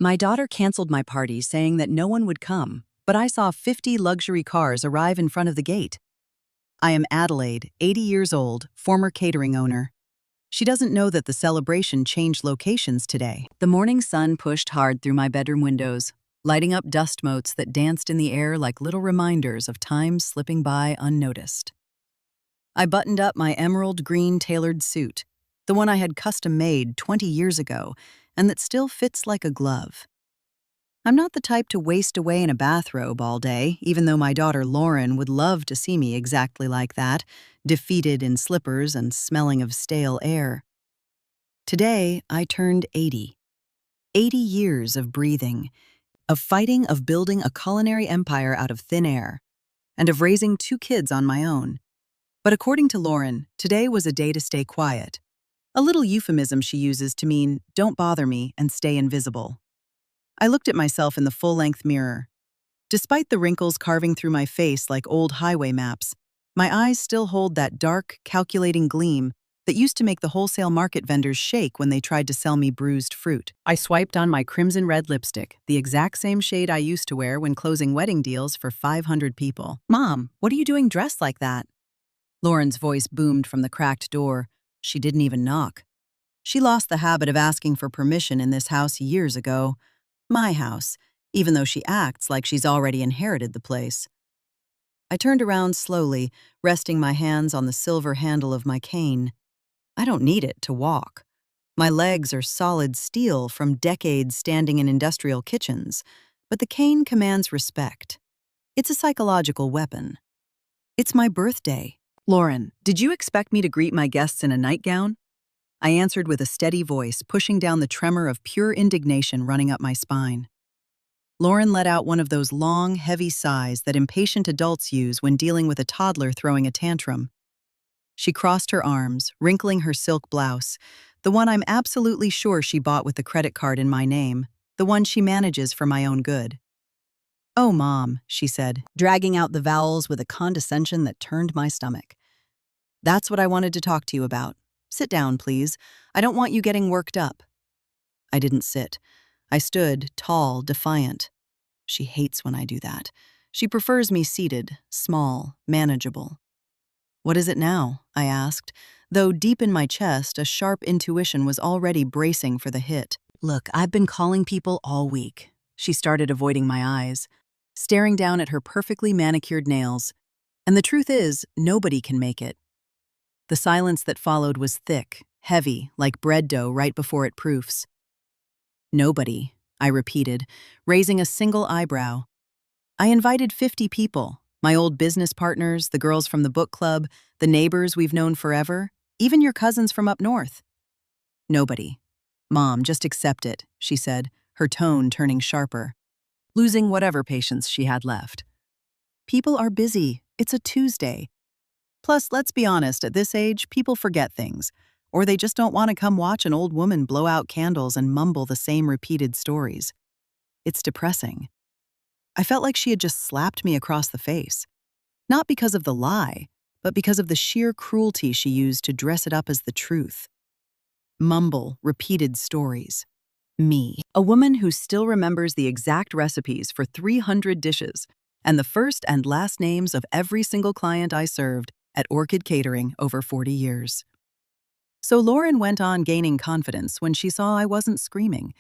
My daughter canceled my party saying that no one would come, but I saw 50 luxury cars arrive in front of the gate. I am Adelaide, 80 years old, former catering owner. She doesn't know that the celebration changed locations today. The morning sun pushed hard through my bedroom windows, lighting up dust motes that danced in the air like little reminders of time slipping by unnoticed. I buttoned up my emerald green tailored suit, the one I had custom-made 20 years ago, and that still fits like a glove. I'm not the type to waste away in a bathrobe all day, even though my daughter Lauren would love to see me exactly like that, defeated in slippers and smelling of stale air. Today, I turned 80. 80 years of breathing, of fighting, of building a culinary empire out of thin air, and of raising 2 kids on my own. But according to Lauren, today was a day to stay quiet. A little euphemism she uses to mean, don't bother me and stay invisible. I looked at myself in the full-length mirror. Despite the wrinkles carving through my face like old highway maps, my eyes still hold that dark, calculating gleam that used to make the wholesale market vendors shake when they tried to sell me bruised fruit. I swiped on my crimson red lipstick, the exact same shade I used to wear when closing wedding deals for 500 people. Mom, what are you doing dressed like that? Lauren's voice boomed from the cracked door. She didn't even knock. She lost the habit of asking for permission in this house years ago. My house, even though she acts like she's already inherited the place. I turned around slowly, resting my hands on the silver handle of my cane. I don't need it to walk. My legs are solid steel from decades standing in industrial kitchens, but the cane commands respect. It's a psychological weapon. It's my birthday. Lauren, did you expect me to greet my guests in a nightgown? I answered with a steady voice, pushing down the tremor of pure indignation running up my spine. Lauren let out one of those long, heavy sighs that impatient adults use when dealing with a toddler throwing a tantrum. She crossed her arms, wrinkling her silk blouse, the one I'm absolutely sure she bought with the credit card in my name, the one she manages for my own good. "Oh, Mom," she said, dragging out the vowels with a condescension that turned my stomach. "That's what I wanted to talk to you about. Sit down, please. I don't want you getting worked up." I didn't sit. I stood, tall, defiant. She hates when I do that. She prefers me seated, small, manageable. "What is it now?" I asked, though deep in my chest a sharp intuition was already bracing for the hit. "Look, I've been calling people all week." She started avoiding my eyes, staring down at her perfectly manicured nails. "And the truth is, nobody can make it." The silence that followed was thick, heavy, like bread dough right before it proofs. "Nobody," I repeated, raising a single eyebrow. "I invited 50 people, my old business partners, the girls from the book club, the neighbors we've known forever, even your cousins from up north." "Nobody. Mom, just accept it," she said, her tone turning sharper, losing whatever patience she had left. "People are busy. It's a Tuesday. Plus, let's be honest, at this age, people forget things, or they just don't want to come watch an old woman blow out candles and mumble the same repeated stories. It's depressing." I felt like she had just slapped me across the face. Not because of the lie, but because of the sheer cruelty she used to dress it up as the truth. Mumble, repeated stories. Me, a woman who still remembers the exact recipes for 300 dishes and the first and last names of every single client I served at Orchid Catering over 40 years. So Lauren went on gaining confidence when she saw I wasn't screaming.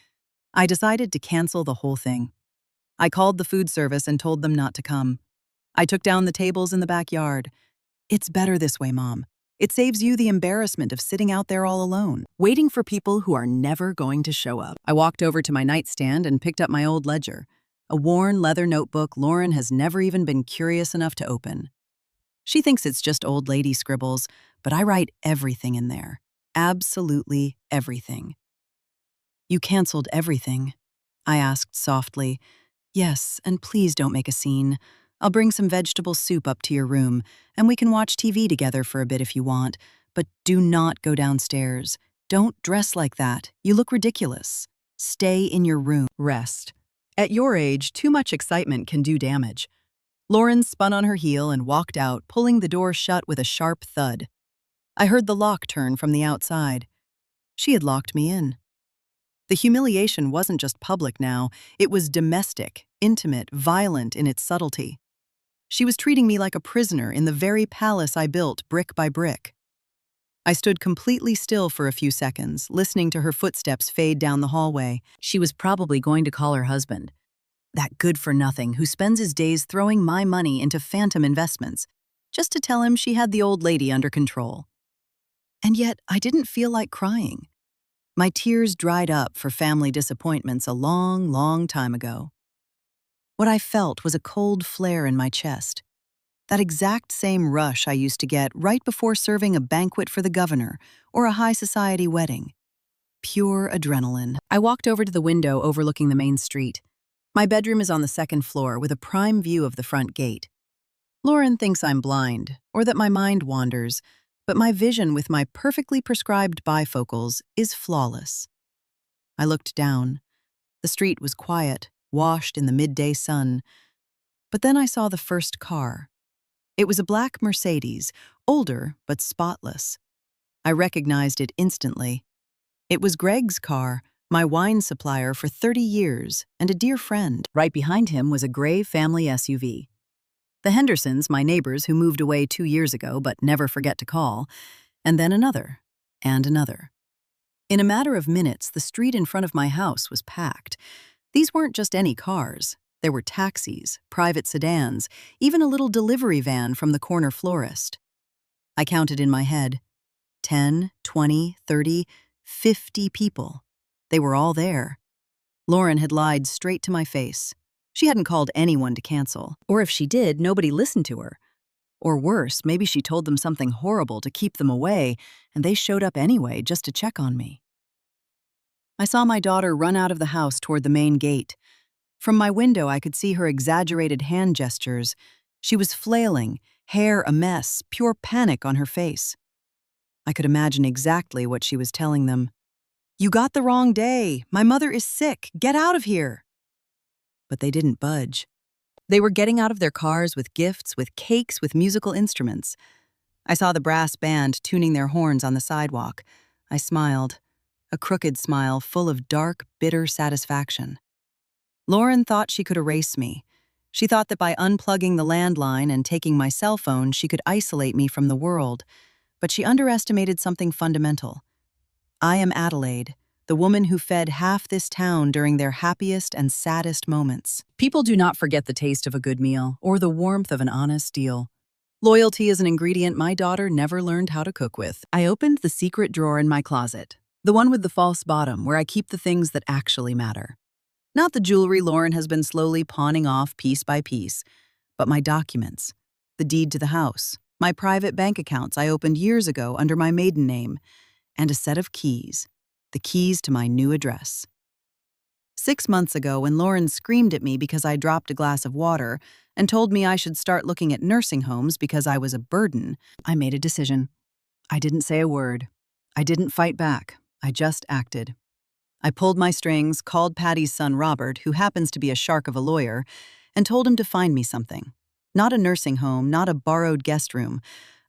I decided to cancel the whole thing. I called the food service and told them not to come. I took down the tables in the backyard. "It's better this way, Mom. It saves you the embarrassment of sitting out there all alone, waiting for people who are never going to show up." I walked over to my nightstand and picked up my old ledger, a worn leather notebook Lauren has never even been curious enough to open. She thinks it's just old lady scribbles, but I write everything in there. Absolutely everything. "You canceled everything?" I asked softly. "Yes, and please don't make a scene. I'll bring some vegetable soup up to your room, and we can watch TV together for a bit if you want, but do not go downstairs. Don't dress like that. You look ridiculous. Stay in your room. Rest. At your age, too much excitement can do damage." Lauren spun on her heel and walked out, pulling the door shut with a sharp thud. I heard the lock turn from the outside. She had locked me in. The humiliation wasn't just public now, it was domestic, intimate, violent in its subtlety. She was treating me like a prisoner in the very palace I built brick by brick. I stood completely still for a few seconds, listening to her footsteps fade down the hallway. She was probably going to call her husband, that good-for-nothing who spends his days throwing my money into phantom investments, just to tell him she had the old lady under control. And yet, I didn't feel like crying. My tears dried up for family disappointments a long, long time ago. What I felt was a cold flare in my chest. That exact same rush I used to get right before serving a banquet for the governor or a high society wedding. Pure adrenaline. I walked over to the window overlooking the main street. My bedroom is on the second floor with a prime view of the front gate. Lauren thinks I'm blind or that my mind wanders, but my vision with my perfectly prescribed bifocals is flawless. I looked down. The street was quiet, washed in the midday sun. But then I saw the first car. It was a black Mercedes, older but spotless. I recognized it instantly. It was Greg's car, my wine supplier for 30 years, and a dear friend. Right behind him was a gray family SUV. The Hendersons, my neighbors who moved away 2 years ago but never forget to call, and then another, and another. In a matter of minutes, the street in front of my house was packed. These weren't just any cars. There were taxis, private sedans, even a little delivery van from the corner florist. I counted in my head. 10, 20, 30, 50 people. They were all there. Lauren had lied straight to my face. She hadn't called anyone to cancel. Or if she did, nobody listened to her. Or worse, maybe she told them something horrible to keep them away, and they showed up anyway just to check on me. I saw my daughter run out of the house toward the main gate. From my window, I could see her exaggerated hand gestures. She was flailing, hair a mess, pure panic on her face. I could imagine exactly what she was telling them. "You got the wrong day. My mother is sick. Get out of here." But they didn't budge. They were getting out of their cars with gifts, with cakes, with musical instruments. I saw the brass band tuning their horns on the sidewalk. I smiled, a crooked smile full of dark, bitter satisfaction. Lauren thought she could erase me. She thought that by unplugging the landline and taking my cell phone, she could isolate me from the world. But she underestimated something fundamental. I am Adelaide, the woman who fed half this town during their happiest and saddest moments. People do not forget the taste of a good meal or the warmth of an honest deal. Loyalty is an ingredient my daughter never learned how to cook with. I opened the secret drawer in my closet, the one with the false bottom where I keep the things that actually matter. Not the jewelry Lauren has been slowly pawning off piece by piece, but my documents, the deed to the house, my private bank accounts I opened years ago under my maiden name, and a set of keys, the keys to my new address. 6 months ago, when Lauren screamed at me because I dropped a glass of water and told me I should start looking at nursing homes because I was a burden, I made a decision. I didn't say a word. I didn't fight back. I just acted. I pulled my strings, called Patty's son Robert, who happens to be a shark of a lawyer, and told him to find me something. Not a nursing home, not a borrowed guest room.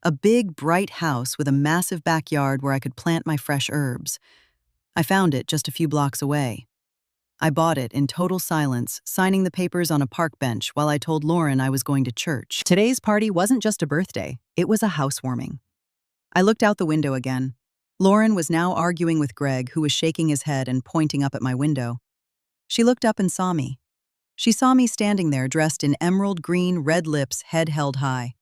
A big, bright house with a massive backyard where I could plant my fresh herbs. I found it just a few blocks away. I bought it in total silence, signing the papers on a park bench while I told Lauren I was going to church. Today's party wasn't just a birthday, it was a housewarming. I looked out the window again. Lauren was now arguing with Greg, who was shaking his head and pointing up at my window. She looked up and saw me. She saw me standing there dressed in emerald green, red lips, head held high.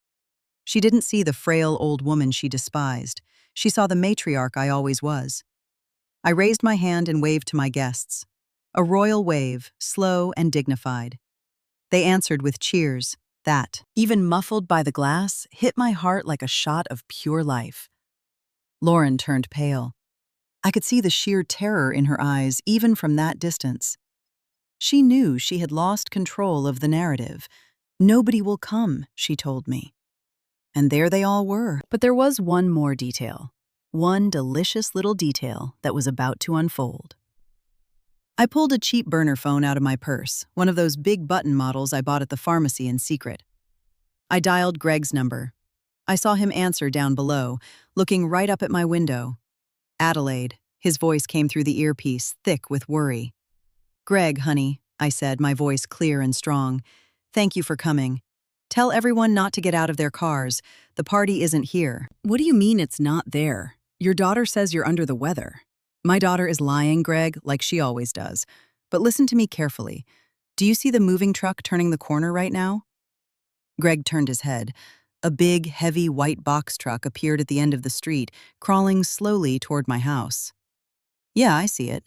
She didn't see the frail old woman she despised. She saw the matriarch I always was. I raised my hand and waved to my guests. A royal wave, slow and dignified. They answered with cheers that, even muffled by the glass, hit my heart like a shot of pure life. Lauren turned pale. I could see the sheer terror in her eyes even from that distance. She knew she had lost control of the narrative. Nobody will come, she told me. And there they all were. But there was one more detail. One delicious little detail that was about to unfold. I pulled a cheap burner phone out of my purse, one of those big button models I bought at the pharmacy in secret. I dialed Greg's number. I saw him answer down below, looking right up at my window. Adelaide, His voice came through the earpiece, thick with worry. "Greg, honey," I said, my voice clear and strong. "Thank you for coming. Tell everyone not to get out of their cars. The party isn't here." "What do you mean it's not there? Your daughter says you're under the weather." "My daughter is lying, Greg, like she always does. But listen to me carefully. Do you see the moving truck turning the corner right now?" Greg turned his head. A big, heavy white box truck appeared at the end of the street, crawling slowly toward my house. "Yeah, I see it."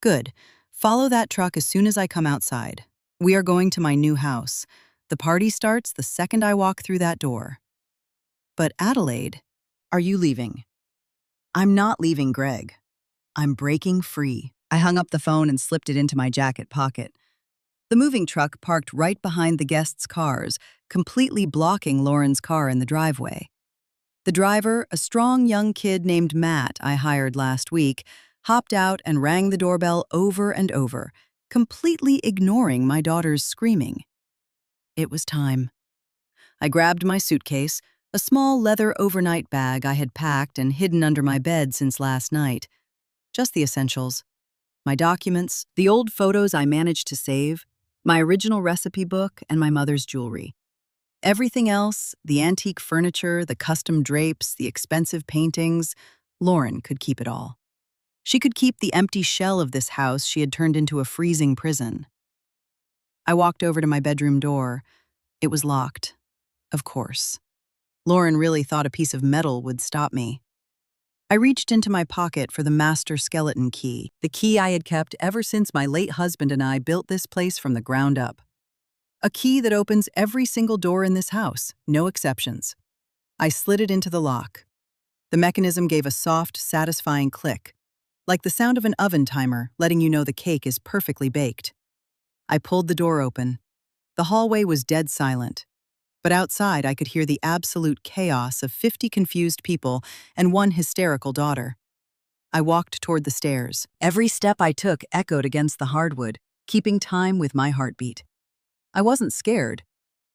"Good. Follow that truck as soon as I come outside. We are going to my new house. The party starts the second I walk through that door." "But Adelaide, are you leaving?" "I'm not leaving, Greg. I'm breaking free." I hung up the phone and slipped it into my jacket pocket. The moving truck parked right behind the guests' cars, completely blocking Lauren's car in the driveway. The driver, a strong young kid named Matt I hired last week, hopped out and rang the doorbell over and over, completely ignoring my daughter's screaming. It was time. I grabbed my suitcase, a small leather overnight bag I had packed and hidden under my bed since last night. Just the essentials. My documents, the old photos I managed to save, my original recipe book, and my mother's jewelry. Everything else, the antique furniture, the custom drapes, the expensive paintings, Lauren could keep it all. She could keep the empty shell of this house she had turned into a freezing prison. I walked over to my bedroom door. It was locked. Of course. Lauren really thought a piece of metal would stop me. I reached into my pocket for the master skeleton key, the key I had kept ever since my late husband and I built this place from the ground up. A key that opens every single door in this house, no exceptions. I slid it into the lock. The mechanism gave a soft, satisfying click, like the sound of an oven timer letting you know the cake is perfectly baked. I pulled the door open. The hallway was dead silent, but outside I could hear the absolute chaos of 50 confused people and one hysterical daughter. I walked toward the stairs. Every step I took echoed against the hardwood, keeping time with my heartbeat. I wasn't scared.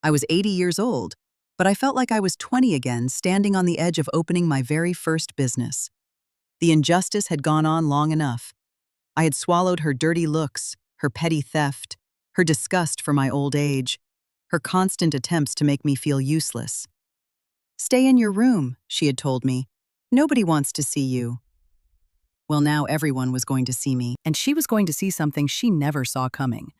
I was 80 years old, but I felt like I was 20 again, standing on the edge of opening my very first business. The injustice had gone on long enough. I had swallowed her dirty looks, her petty theft, her disgust for my old age, her constant attempts to make me feel useless. "Stay in your room," she had told me. "Nobody wants to see you." Well, now everyone was going to see me, and she was going to see something she never saw coming.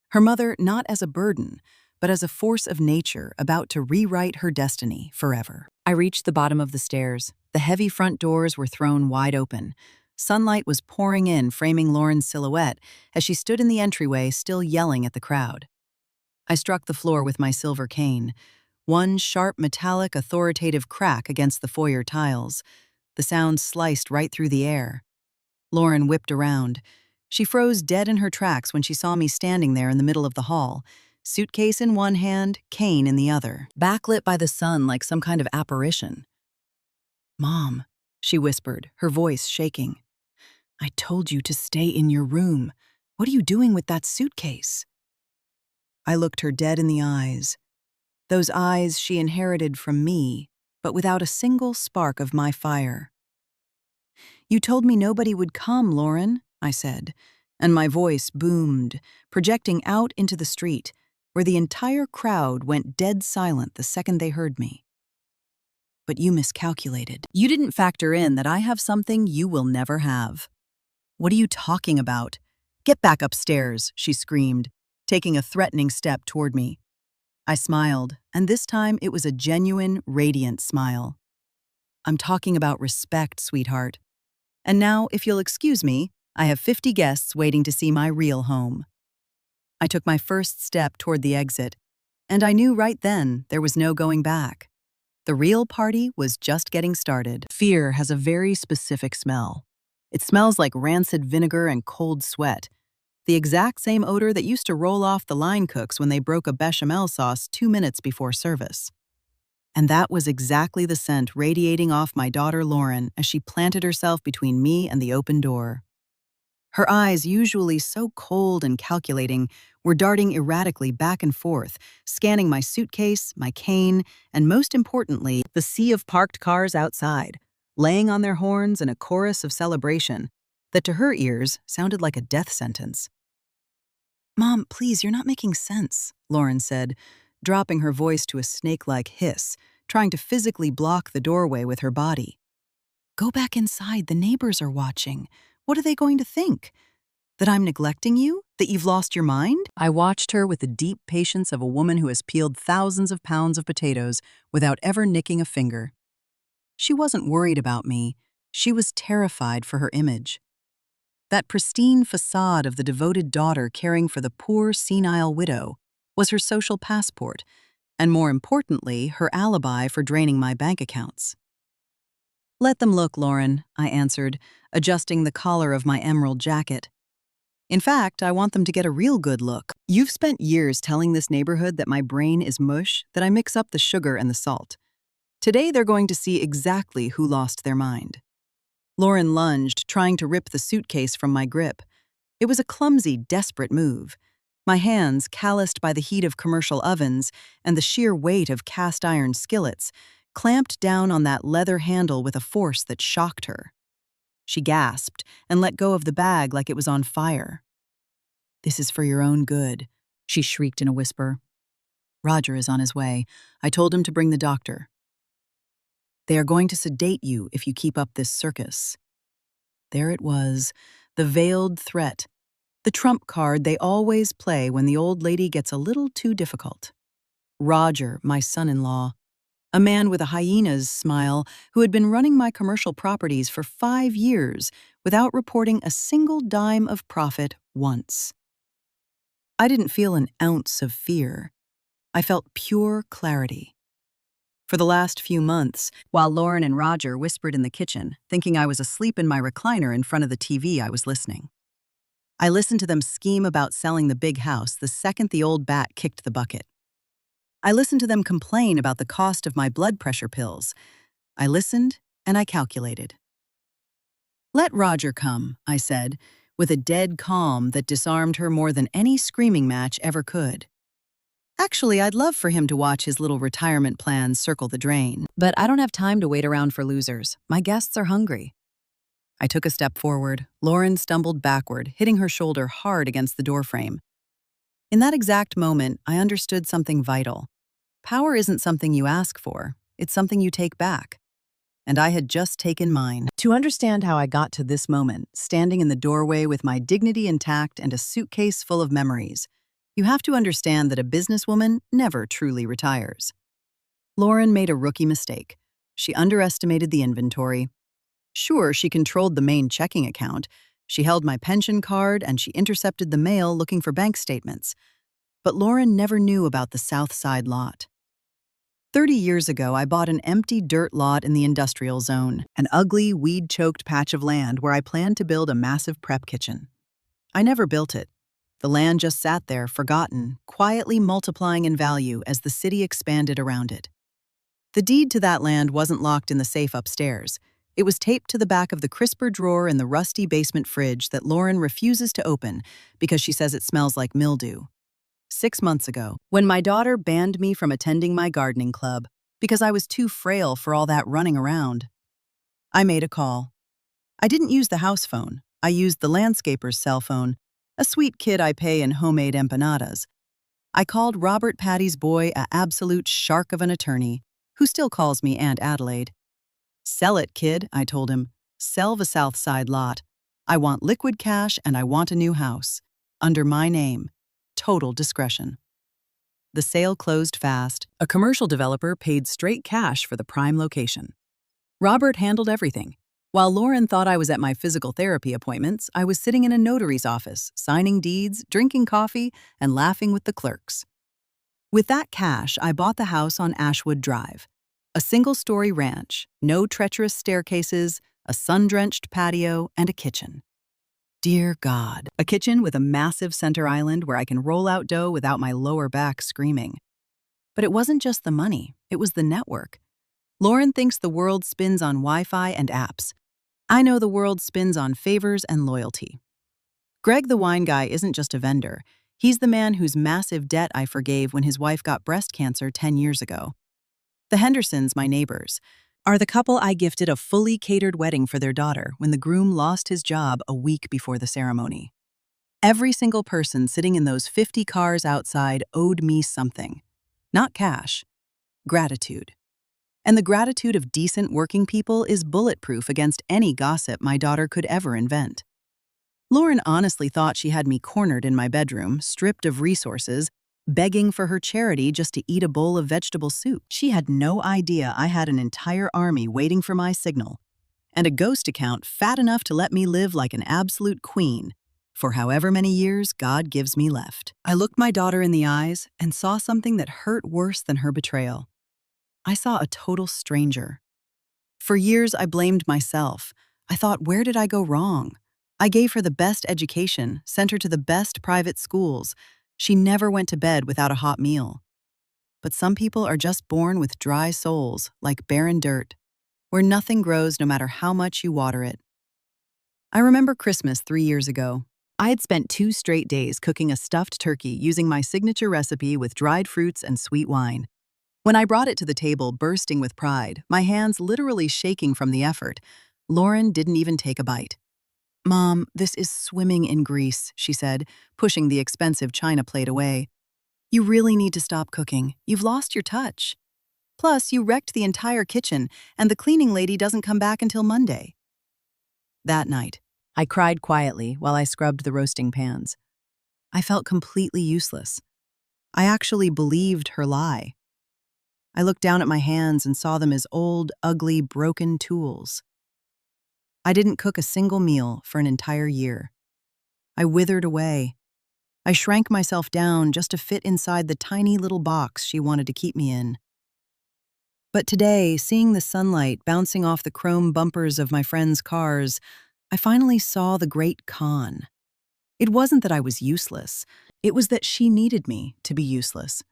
Her mother not as a burden, but as a force of nature about to rewrite her destiny forever. I reached the bottom of the stairs. The heavy front doors were thrown wide open. Sunlight was pouring in, framing Lauren's silhouette as she stood in the entryway, still yelling at the crowd. I struck the floor with my silver cane. One sharp, metallic, authoritative crack against the foyer tiles. The sound sliced right through the air. Lauren whipped around. She froze dead in her tracks when she saw me standing there in the middle of the hall, suitcase in one hand, cane in the other, backlit by the sun like some kind of apparition. "Mom," she whispered, her voice shaking. "I told you to stay in your room. What are you doing with that suitcase?" I looked her dead in the eyes. Those eyes she inherited from me, but without a single spark of my fire. "You told me nobody would come, Lauren," I said, and my voice boomed, projecting out into the street, where the entire crowd went dead silent the second they heard me. "But you miscalculated. You didn't factor in that I have something you will never have." "What are you talking about? Get back upstairs," she screamed, taking a threatening step toward me. I smiled, and this time it was a genuine, radiant smile. "I'm talking about respect, sweetheart. And now, if you'll excuse me, I have 50 guests waiting to see my real home." I took my first step toward the exit, and I knew right then there was no going back. The real party was just getting started. Fear has a very specific smell. It smells like rancid vinegar and cold sweat, the exact same odor that used to roll off the line cooks when they broke a bechamel sauce 2 minutes before service. And that was exactly the scent radiating off my daughter Lauren as she planted herself between me and the open door. Her eyes, usually so cold and calculating, were darting erratically back and forth, scanning my suitcase, my cane, and most importantly, the sea of parked cars outside. laying on their horns in a chorus of celebration that to her ears sounded like a death sentence. "Mom, please, you're not making sense," Lauren said, dropping her voice to a snake-like hiss, trying to physically block the doorway with her body. "Go back inside, the neighbors are watching. What are they going to think? That I'm neglecting you? That you've lost your mind?" I watched her with the deep patience of a woman who has peeled thousands of pounds of potatoes without ever nicking a finger. She wasn't worried about me. She was terrified for her image. That pristine facade of the devoted daughter caring for the poor, senile widow was her social passport, and more importantly, her alibi for draining my bank accounts. "Let them look, Lauren," I answered, adjusting the collar of my emerald jacket. "In fact, I want them to get a real good look. You've spent years telling this neighborhood that my brain is mush, that I mix up the sugar and the salt. Today they're going to see exactly who lost their mind." Lauren lunged, trying to rip the suitcase from my grip. It was a clumsy, desperate move. My hands, calloused by the heat of commercial ovens and the sheer weight of cast-iron skillets, clamped down on that leather handle with a force that shocked her. She gasped and let go of the bag like it was on fire. "This is for your own good," she shrieked in a whisper. "Roger is on his way. I told him to bring the doctor. They are going to sedate you if you keep up this circus." There it was, the veiled threat, the trump card they always play when the old lady gets a little too difficult. Roger, my son-in-law, a man with a hyena's smile who had been running my commercial properties for 5 years without reporting a single dime of profit once. I didn't feel an ounce of fear. I felt pure clarity. For the last few months, while Lauren and Roger whispered in the kitchen, thinking I was asleep in my recliner in front of the TV, I was listening. I listened to them scheme about selling the big house the second the old bat kicked the bucket. I listened to them complain about the cost of my blood pressure pills. I listened and I calculated. "Let Roger come," I said, with a dead calm that disarmed her more than any screaming match ever could. "Actually, I'd love for him to watch his little retirement plans circle the drain. But I don't have time to wait around for losers. My guests are hungry." I took a step forward. Lauren stumbled backward, hitting her shoulder hard against the doorframe. In that exact moment, I understood something vital. Power isn't something you ask for. It's something you take back. And I had just taken mine. To understand how I got to this moment, standing in the doorway with my dignity intact and a suitcase full of memories, you have to understand that a businesswoman never truly retires. Lauren made a rookie mistake. She underestimated the inventory. Sure, she controlled the main checking account. She held my pension card and she intercepted the mail looking for bank statements. But Lauren never knew about the South Side lot. 30 years ago, I bought an empty dirt lot in the industrial zone, an ugly, weed-choked patch of land where I planned to build a massive prep kitchen. I never built it. The land just sat there, forgotten, quietly multiplying in value as the city expanded around it. The deed to that land wasn't locked in the safe upstairs. It was taped to the back of the crisper drawer in the rusty basement fridge that Lauren refuses to open because she says it smells like mildew. 6 months ago, when my daughter banned me from attending my gardening club because I was too frail for all that running around, I made a call. I didn't use the house phone. I used the landscaper's cell phone, a sweet kid I pay in homemade empanadas. I called Robert Patty's boy a absolute shark of an attorney, who still calls me Aunt Adelaide. "Sell it, kid," I told him. "Sell the South Side lot. I want liquid cash and I want a new house. Under my name. Total discretion." The sale closed fast. A commercial developer paid straight cash for the prime location. Robert handled everything. While Lauren thought I was at my physical therapy appointments, I was sitting in a notary's office, signing deeds, drinking coffee, and laughing with the clerks. With that cash, I bought the house on Ashwood Drive. A single-story ranch, no treacherous staircases, a sun-drenched patio, and a kitchen. Dear God, a kitchen with a massive center island where I can roll out dough without my lower back screaming. But it wasn't just the money, it was the network. Lauren thinks the world spins on Wi-Fi and apps. I know the world spins on favors and loyalty. Greg the wine guy isn't just a vendor. He's the man whose massive debt I forgave when his wife got breast cancer 10 years ago. The Hendersons, my neighbors. are the couple I gifted a fully catered wedding for their daughter when the groom lost his job a week before the ceremony. Every single person sitting in those 50 cars outside owed me something. Not cash, gratitude. And the gratitude of decent working people is bulletproof against any gossip my daughter could ever invent. Lauren honestly thought she had me cornered in my bedroom, stripped of resources, begging for her charity just to eat a bowl of vegetable soup. She had no idea I had an entire army waiting for my signal, and a ghost account fat enough to let me live like an absolute queen for however many years God gives me left. I looked my daughter in the eyes and saw something that hurt worse than her betrayal. I saw a total stranger. For years, I blamed myself. I thought, where did I go wrong? I gave her the best education, sent her to the best private schools. She never went to bed without a hot meal. But some people are just born with dry souls, like barren dirt, where nothing grows no matter how much you water it. I remember Christmas 3 years ago. I had spent 2 straight days cooking a stuffed turkey using my signature recipe with dried fruits and sweet wine. When I brought it to the table, bursting with pride, my hands literally shaking from the effort, Lauren didn't even take a bite. "Mom, this is swimming in grease," she said, pushing the expensive china plate away. "You really need to stop cooking. You've lost your touch. Plus, you wrecked the entire kitchen, and the cleaning lady doesn't come back until Monday." That night, I cried quietly while I scrubbed the roasting pans. I felt completely useless. I actually believed her lie. I looked down at my hands and saw them as old, ugly, broken tools. I didn't cook a single meal for an entire year. I withered away. I shrank myself down just to fit inside the tiny little box she wanted to keep me in. But today, seeing the sunlight bouncing off the chrome bumpers of my friends' cars, I finally saw the great con. It wasn't that I was useless. It was that she needed me to be useless.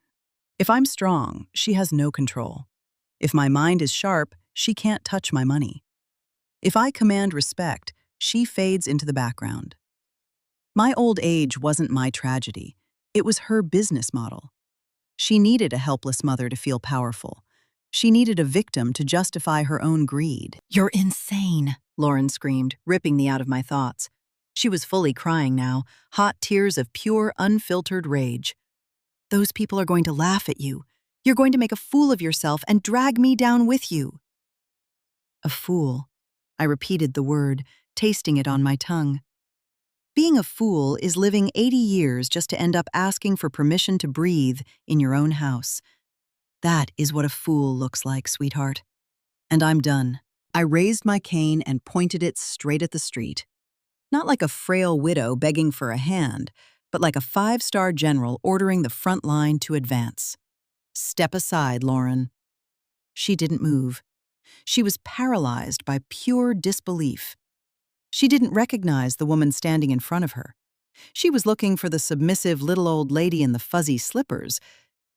If I'm strong, she has no control. If my mind is sharp, she can't touch my money. If I command respect, she fades into the background. My old age wasn't my tragedy. It was her business model. She needed a helpless mother to feel powerful. She needed a victim to justify her own greed. "You're insane," Lauren screamed, ripping me out of my thoughts. She was fully crying now, hot tears of pure, unfiltered rage. "Those people are going to laugh at you. You're going to make a fool of yourself and drag me down with you." A fool. I repeated the word, tasting it on my tongue. Being a fool is living 80 years just to end up asking for permission to breathe in your own house. That is what a fool looks like, sweetheart. And I'm done. I raised my cane and pointed it straight at the street. Not like a frail widow begging for a hand, but like a 5-star general ordering the front line to advance. "Step aside, Lauren." She didn't move. She was paralyzed by pure disbelief. She didn't recognize the woman standing in front of her. She was looking for the submissive little old lady in the fuzzy slippers,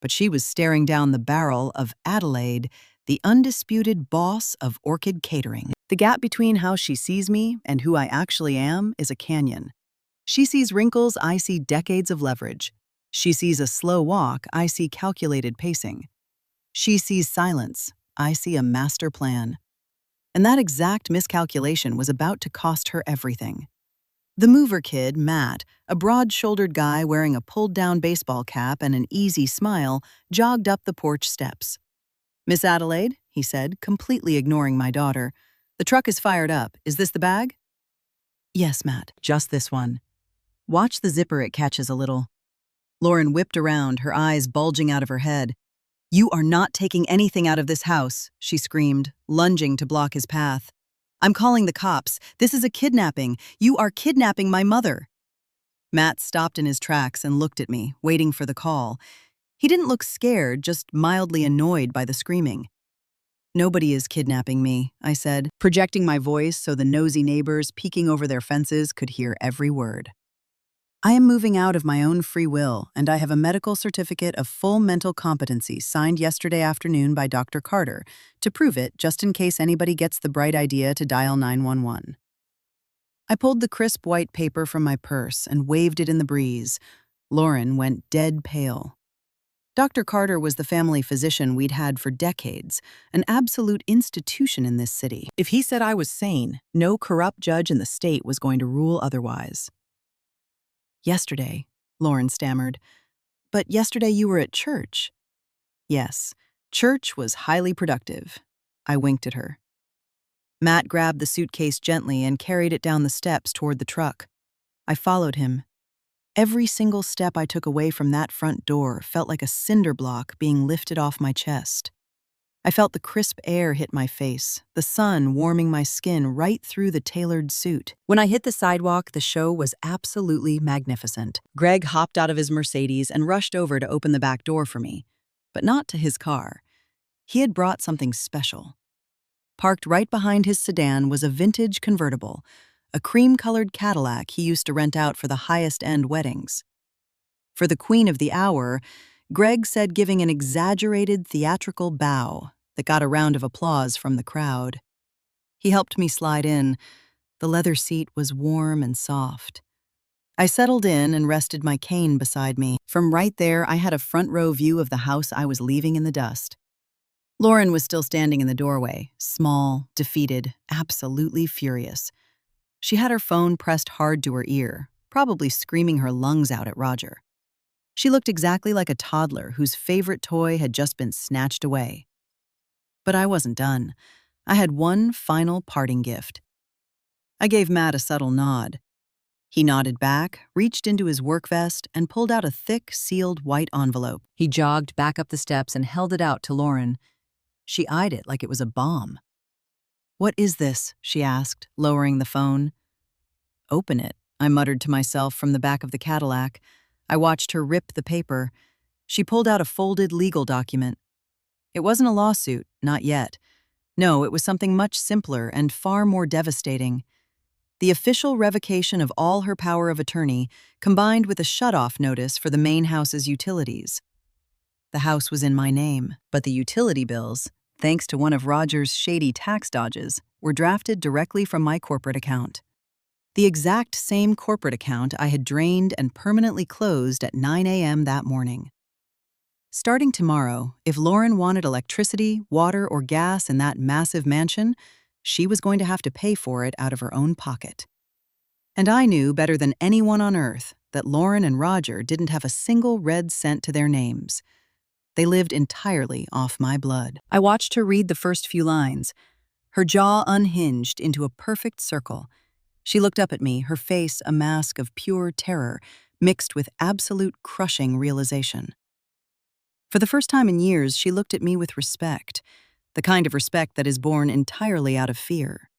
but she was staring down the barrel of Adelaide, the undisputed boss of Orchid Catering. The gap between how she sees me and who I actually am is a canyon. She sees wrinkles, I see decades of leverage. She sees a slow walk, I see calculated pacing. She sees silence, I see a master plan. And that exact miscalculation was about to cost her everything. The mover kid, Matt, a broad-shouldered guy wearing a pulled-down baseball cap and an easy smile, jogged up the porch steps. "Miss Adelaide," he said, completely ignoring my daughter, "the truck is fired up. Is this the bag?" "Yes, Matt, just this one." "Watch the zipper, it catches a little." Lauren whipped around, her eyes bulging out of her head. "You are not taking anything out of this house," she screamed, lunging to block his path. "I'm calling the cops. This is a kidnapping. You are kidnapping my mother." Matt stopped in his tracks and looked at me, waiting for the call. He didn't look scared, just mildly annoyed by the screaming. "Nobody is kidnapping me," I said, projecting my voice so the nosy neighbors peeking over their fences could hear every word. "I am moving out of my own free will, and I have a medical certificate of full mental competency signed yesterday afternoon by Dr. Carter to prove it, just in case anybody gets the bright idea to dial 911. I pulled the crisp white paper from my purse and waved it in the breeze. Lauren went dead pale. Dr. Carter was the family physician we'd had for decades, an absolute institution in this city. If he said I was sane, no corrupt judge in the state was going to rule otherwise. Yesterday, Lauren stammered. But yesterday you were at church. Yes, church was highly productive. I winked at her. Matt grabbed the suitcase gently and carried it down the steps toward the truck. I followed him. Every single step I took away from that front door felt like a cinder block being lifted off my chest. I felt the crisp air hit my face, the sun warming my skin right through the tailored suit. When I hit the sidewalk, the show was absolutely magnificent. Greg hopped out of his Mercedes and rushed over to open the back door for me, but not to his car. He had brought something special. Parked right behind his sedan was a vintage convertible, a cream-colored Cadillac he used to rent out for the highest-end weddings. For the queen of the hour, Greg said, giving an exaggerated theatrical bow that got a round of applause from the crowd. He helped me slide in. The leather seat was warm and soft. I settled in and rested my cane beside me. From right there, I had a front-row view of the house I was leaving in the dust. Lauren was still standing in the doorway, small, defeated, absolutely furious. She had her phone pressed hard to her ear, probably screaming her lungs out at Roger. She looked exactly like a toddler whose favorite toy had just been snatched away. But I wasn't done. I had one final parting gift. I gave Matt a subtle nod. He nodded back, reached into his work vest, and pulled out a thick, sealed white envelope. He jogged back up the steps and held it out to Lauren. She eyed it like it was a bomb. "What is this?" she asked, lowering the phone. "Open it," I muttered to myself from the back of the Cadillac. I watched her rip the paper. She pulled out a folded legal document. It wasn't a lawsuit, not yet. No, it was something much simpler and far more devastating. The official revocation of all her power of attorney, combined with a shut-off notice for the main house's utilities. The house was in my name, but the utility bills, thanks to one of Roger's shady tax dodges, were drafted directly from my corporate account. The exact same corporate account I had drained and permanently closed at 9 a.m. that morning. Starting tomorrow, if Lauren wanted electricity, water, or gas in that massive mansion, she was going to have to pay for it out of her own pocket. And I knew better than anyone on earth that Lauren and Roger didn't have a single red cent to their names. They lived entirely off my blood. I watched her read the first few lines. Her jaw unhinged into a perfect circle. She looked up at me, her face a mask of pure terror, mixed with absolute crushing realization. For the first time in years, she looked at me with respect, the kind of respect that is born entirely out of fear.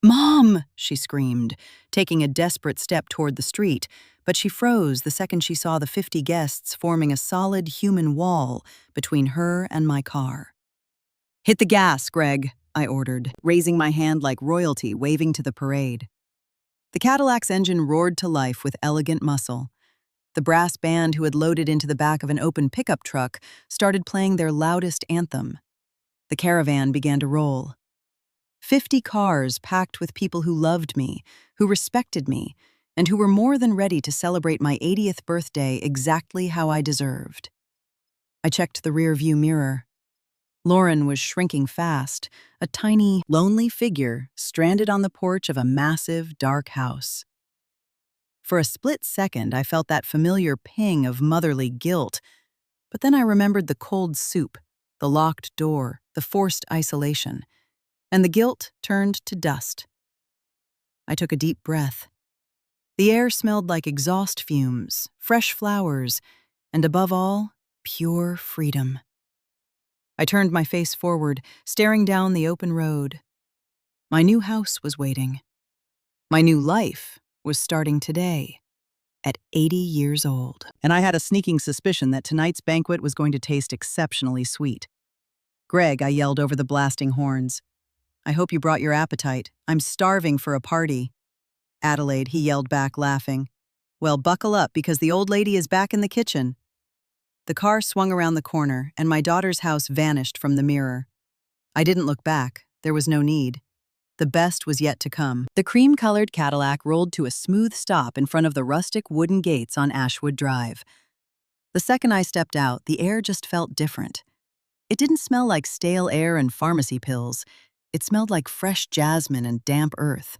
"Mom!" she screamed, taking a desperate step toward the street, but she froze the second she saw the 50 guests forming a solid human wall between her and my car. "Hit the gas, Greg," I ordered, raising my hand like royalty waving to the parade. The Cadillac's engine roared to life with elegant muscle. The brass band who had loaded into the back of an open pickup truck started playing their loudest anthem. The caravan began to roll. 50 cars packed with people who loved me, who respected me, and who were more than ready to celebrate my 80th birthday exactly how I deserved. I checked the rearview mirror. Lauren was shrinking fast, a tiny, lonely figure stranded on the porch of a massive, dark house. For a split second, I felt that familiar ping of motherly guilt, but then I remembered the cold soup, the locked door, the forced isolation, and the guilt turned to dust. I took a deep breath. The air smelled like exhaust fumes, fresh flowers, and above all, pure freedom. I turned my face forward, staring down the open road. My new house was waiting. My new life was starting today, at 80 years old. And I had a sneaking suspicion that tonight's banquet was going to taste exceptionally sweet. "Greg," I yelled over the blasting horns. "I hope you brought your appetite. I'm starving for a party." "Adelaide," he yelled back, laughing. "Well, buckle up, because the old lady is back in the kitchen." The car swung around the corner, and my daughter's house vanished from the mirror. I didn't look back. There was no need. The best was yet to come. The cream-colored Cadillac rolled to a smooth stop in front of the rustic wooden gates on Ashwood Drive. The second I stepped out, the air just felt different. It didn't smell like stale air and pharmacy pills. It smelled like fresh jasmine and damp earth.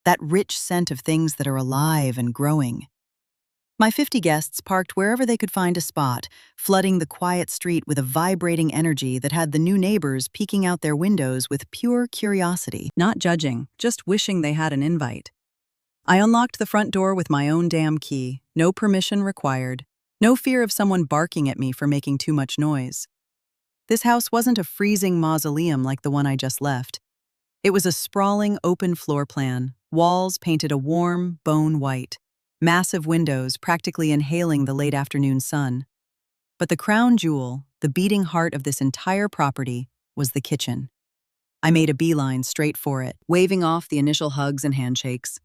That rich scent of things that are alive and growing. My 50 guests parked wherever they could find a spot, flooding the quiet street with a vibrating energy that had the new neighbors peeking out their windows with pure curiosity, not judging, just wishing they had an invite. I unlocked the front door with my own damn key, no permission required, no fear of someone barking at me for making too much noise. This house wasn't a freezing mausoleum like the one I just left. It was a sprawling, open floor plan, walls painted a warm, bone white, massive windows practically inhaling the late afternoon sun. But the crown jewel, the beating heart of this entire property, was the kitchen. I made a beeline straight for it, waving off the initial hugs and handshakes.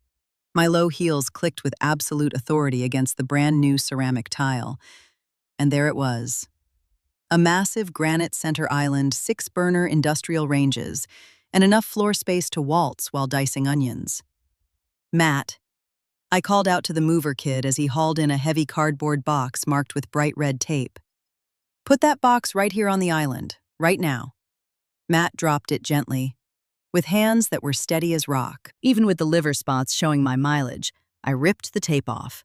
My low heels clicked with absolute authority against the brand new ceramic tile. And there it was. A massive granite center island, 6-burner industrial ranges, and enough floor space to waltz while dicing onions. Matt, I called out to the mover kid as he hauled in a heavy cardboard box marked with bright red tape. Put that box right here on the island, right now. Matt dropped it gently, with hands that were steady as rock. Even with the liver spots showing my mileage, I ripped the tape off.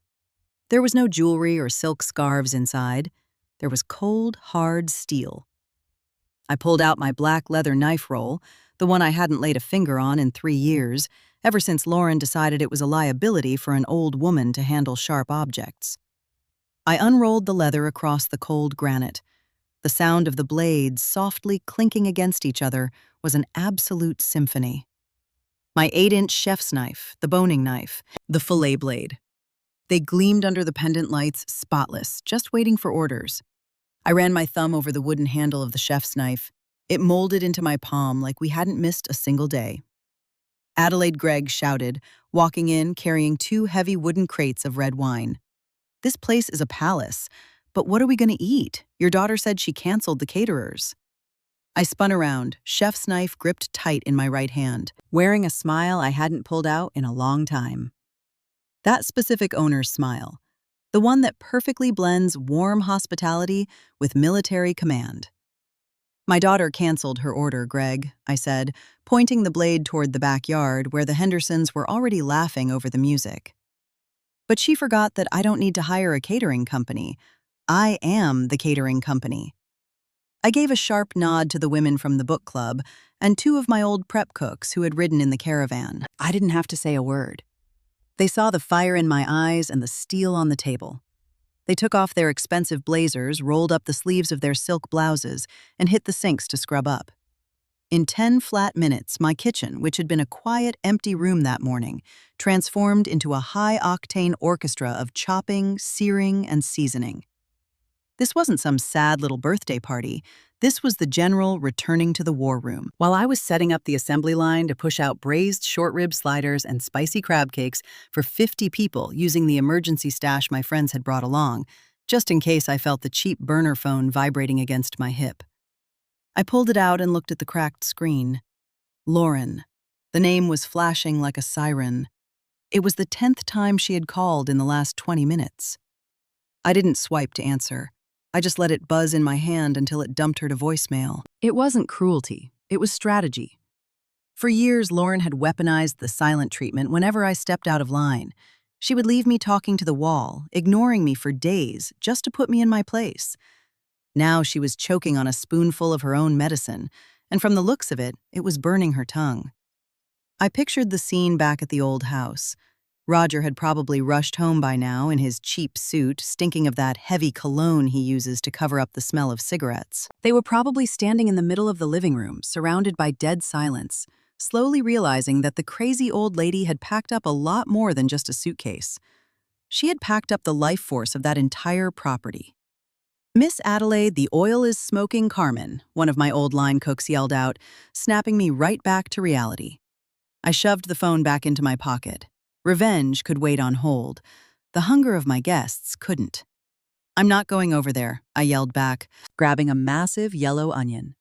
There was no jewelry or silk scarves inside. There was cold, hard steel. I pulled out my black leather knife roll, the one I hadn't laid a finger on in 3 years, ever since Lauren decided it was a liability for an old woman to handle sharp objects. I unrolled the leather across the cold granite. The sound of the blades softly clinking against each other was an absolute symphony. My 8-inch chef's knife, the boning knife, the fillet blade. They gleamed under the pendant lights, spotless, just waiting for orders. I ran my thumb over the wooden handle of the chef's knife. It molded into my palm like we hadn't missed a single day. Adelaide Gregg shouted, walking in carrying 2 heavy wooden crates of red wine. "This place is a palace, but what are we going to eat? Your daughter said she canceled the caterers." I spun around, chef's knife gripped tight in my right hand, wearing a smile I hadn't pulled out in a long time. That specific owner's smile, the one that perfectly blends warm hospitality with military command. "My daughter canceled her order, Greg," I said, pointing the blade toward the backyard where the Hendersons were already laughing over the music. "But she forgot that I don't need to hire a catering company. I am the catering company." I gave a sharp nod to the women from the book club and 2 of my old prep cooks who had ridden in the caravan. I didn't have to say a word. They saw the fire in my eyes and the steel on the table. They took off their expensive blazers, rolled up the sleeves of their silk blouses, and hit the sinks to scrub up. In 10 flat minutes, my kitchen, which had been a quiet, empty room that morning, transformed into a high-octane orchestra of chopping, searing, and seasoning. This wasn't some sad little birthday party. This was the general returning to the war room. While I was setting up the assembly line to push out braised short rib sliders and spicy crab cakes for 50 people using the emergency stash my friends had brought along, just in case I felt the cheap burner phone vibrating against my hip. I pulled it out and looked at the cracked screen. Lauren. The name was flashing like a siren. It was the 10th time she had called in the last 20 minutes. I didn't swipe to answer. I just let it buzz in my hand until it dumped her to voicemail. It wasn't cruelty. It was strategy. For years, Lauren had weaponized the silent treatment whenever I stepped out of line. She would leave me talking to the wall, ignoring me for days just to put me in my place. Now she was choking on a spoonful of her own medicine, and from the looks of it, it was burning her tongue. I pictured the scene back at the old house. Roger had probably rushed home by now in his cheap suit, stinking of that heavy cologne he uses to cover up the smell of cigarettes. They were probably standing in the middle of the living room, surrounded by dead silence, slowly realizing that the crazy old lady had packed up a lot more than just a suitcase. She had packed up the life force of that entire property. "Miss Adelaide, the oil is smoking, Carmen," one of my old line cooks yelled out, snapping me right back to reality. I shoved the phone back into my pocket. Revenge could wait on hold. The hunger of my guests couldn't. "I'm not going over there," I yelled back, grabbing a massive yellow onion.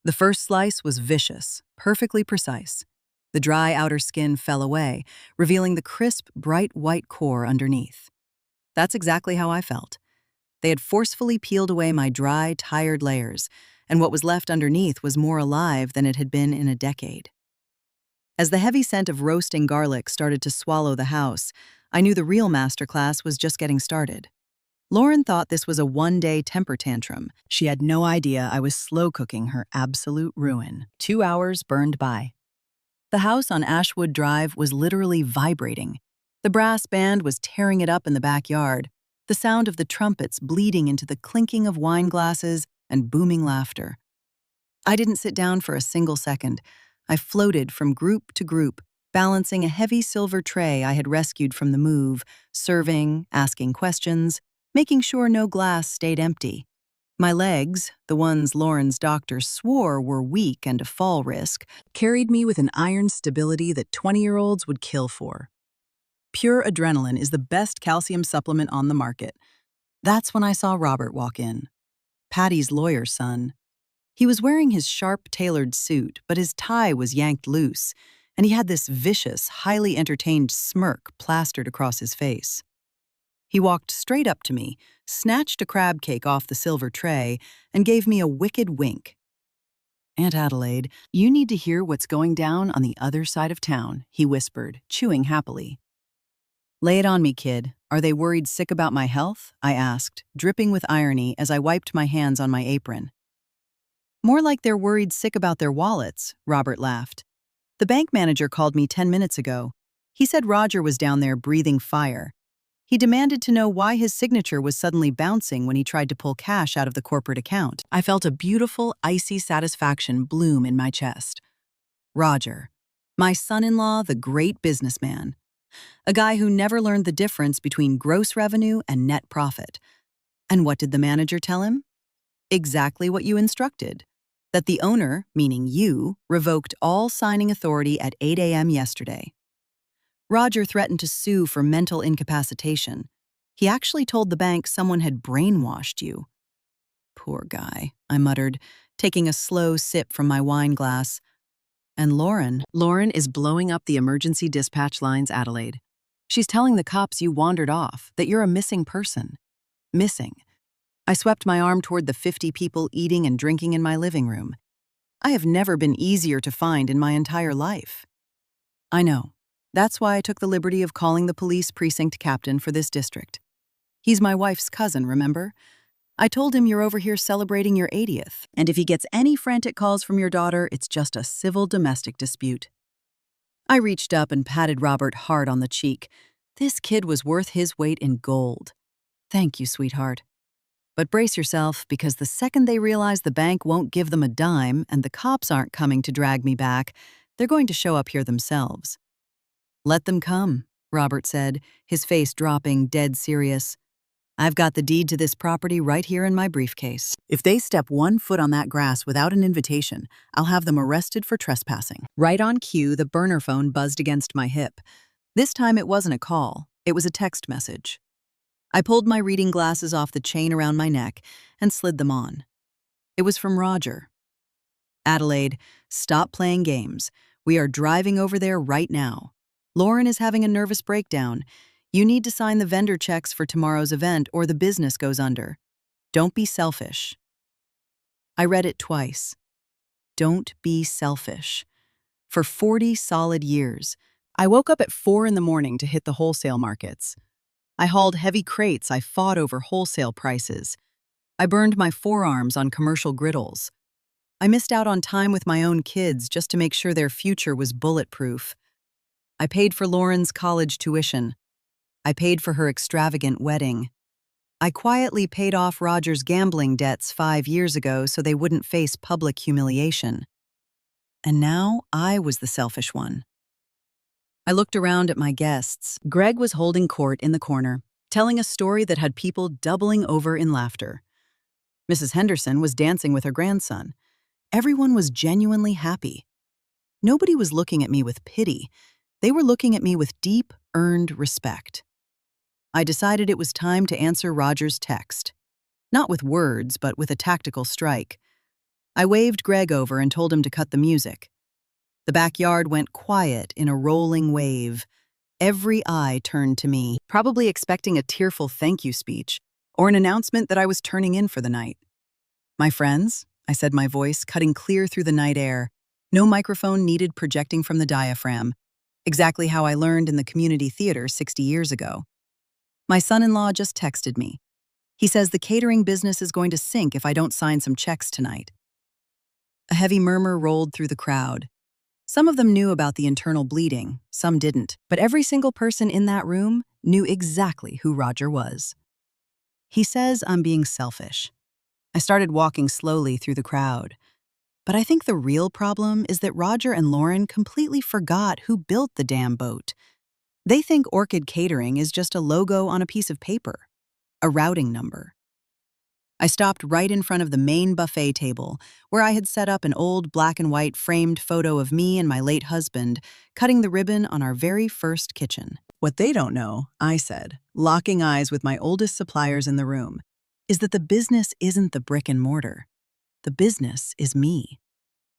The first slice was vicious, perfectly precise. The dry outer skin fell away, revealing the crisp, bright white core underneath. That's exactly how I felt. They had forcefully peeled away my dry, tired layers, and what was left underneath was more alive than it had been in a decade. As the heavy scent of roasting garlic started to swallow the house, I knew the real masterclass was just getting started. Lauren thought this was a one-day temper tantrum. She had no idea I was slow-cooking her absolute ruin. 2 hours burned by. The house on Ashwood Drive was literally vibrating. The brass band was tearing it up in the backyard, the sound of the trumpets bleeding into the clinking of wine glasses and booming laughter. I didn't sit down for a single second. I floated from group to group, balancing a heavy silver tray I had rescued from the move, serving, asking questions, making sure no glass stayed empty. My legs, the ones Lauren's doctor swore were weak and a fall risk, carried me with an iron stability that 20-year-olds would kill for. Pure Adrenaline is the best calcium supplement on the market. That's when I saw Robert walk in. Patty's lawyer's son. He was wearing his sharp-tailored suit, but his tie was yanked loose, and he had this vicious, highly entertained smirk plastered across his face. He walked straight up to me, snatched a crab cake off the silver tray, and gave me a wicked wink. "Aunt Adelaide, you need to hear what's going down on the other side of town," he whispered, chewing happily. "Lay it on me, kid. Are they worried sick about my health?" I asked, dripping with irony as I wiped my hands on my apron. "More like they're worried sick about their wallets," Robert laughed. "The bank manager called me 10 minutes ago. He said Roger was down there breathing fire. He demanded to know why his signature was suddenly bouncing when he tried to pull cash out of the corporate account." I felt a beautiful, icy satisfaction bloom in my chest. Roger, my son-in-law, the great businessman. A guy who never learned the difference between gross revenue and net profit. And what did the manager tell him? Exactly what you instructed. That the owner, meaning you, revoked all signing authority at 8 a.m. yesterday. Roger threatened to sue for mental incapacitation. He actually told the bank someone had brainwashed you. Poor guy, I muttered, taking a slow sip from my wine glass. And Lauren is blowing up the emergency dispatch lines, Adelaide. She's telling the cops you wandered off, that you're a missing person. Missing. I swept my arm toward the 50 people eating and drinking in my living room. I have never been easier to find in my entire life. I know. That's why I took the liberty of calling the police precinct captain for this district. He's my wife's cousin, remember? I told him you're over here celebrating your 80th, and if he gets any frantic calls from your daughter, it's just a civil domestic dispute. I reached up and patted Robert hard on the cheek. This kid was worth his weight in gold. Thank you, sweetheart. But brace yourself, because the second they realize the bank won't give them a dime and the cops aren't coming to drag me back, they're going to show up here themselves. Let them come, Robert said, his face dropping, dead serious. I've got the deed to this property right here in my briefcase. If they step 1 foot on that grass without an invitation, I'll have them arrested for trespassing. Right on cue, the burner phone buzzed against my hip. This time it wasn't a call, it was a text message. I pulled my reading glasses off the chain around my neck and slid them on. It was from Roger. Adelaide, stop playing games. We are driving over there right now. Lauren is having a nervous breakdown. You need to sign the vendor checks for tomorrow's event or the business goes under. Don't be selfish. I read it twice. Don't be selfish. For 40 solid years, I woke up at 4 in the morning to hit the wholesale markets. I hauled heavy crates, I fought over wholesale prices. I burned my forearms on commercial griddles. I missed out on time with my own kids just to make sure their future was bulletproof. I paid for Lauren's college tuition. I paid for her extravagant wedding. I quietly paid off Roger's gambling debts 5 years ago so they wouldn't face public humiliation. And now I was the selfish one. I looked around at my guests. Greg was holding court in the corner, telling a story that had people doubling over in laughter. Mrs. Henderson was dancing with her grandson. Everyone was genuinely happy. Nobody was looking at me with pity. They were looking at me with deep, earned respect. I decided it was time to answer Roger's text. Not with words, but with a tactical strike. I waved Greg over and told him to cut the music. The backyard went quiet in a rolling wave. Every eye turned to me, probably expecting a tearful thank you speech, or an announcement that I was turning in for the night. "My friends," I said, my voice cutting clear through the night air. No microphone needed projecting from the diaphragm. Exactly how I learned in the community theater 60 years ago. "My son-in-law just texted me. He says the catering business is going to sink if I don't sign some checks tonight." A heavy murmur rolled through the crowd. Some of them knew about the internal bleeding, some didn't, but every single person in that room knew exactly who Roger was. "He says I'm being selfish." I started walking slowly through the crowd. But I think the real problem is that Roger and Lauren completely forgot who built the damn boat. They think Orchid Catering is just a logo on a piece of paper, a routing number. I stopped right in front of the main buffet table, where I had set up an old black and white framed photo of me and my late husband cutting the ribbon on our very first kitchen. "What they don't know," I said, locking eyes with my oldest suppliers in the room, "is that the business isn't the brick and mortar. The business is me.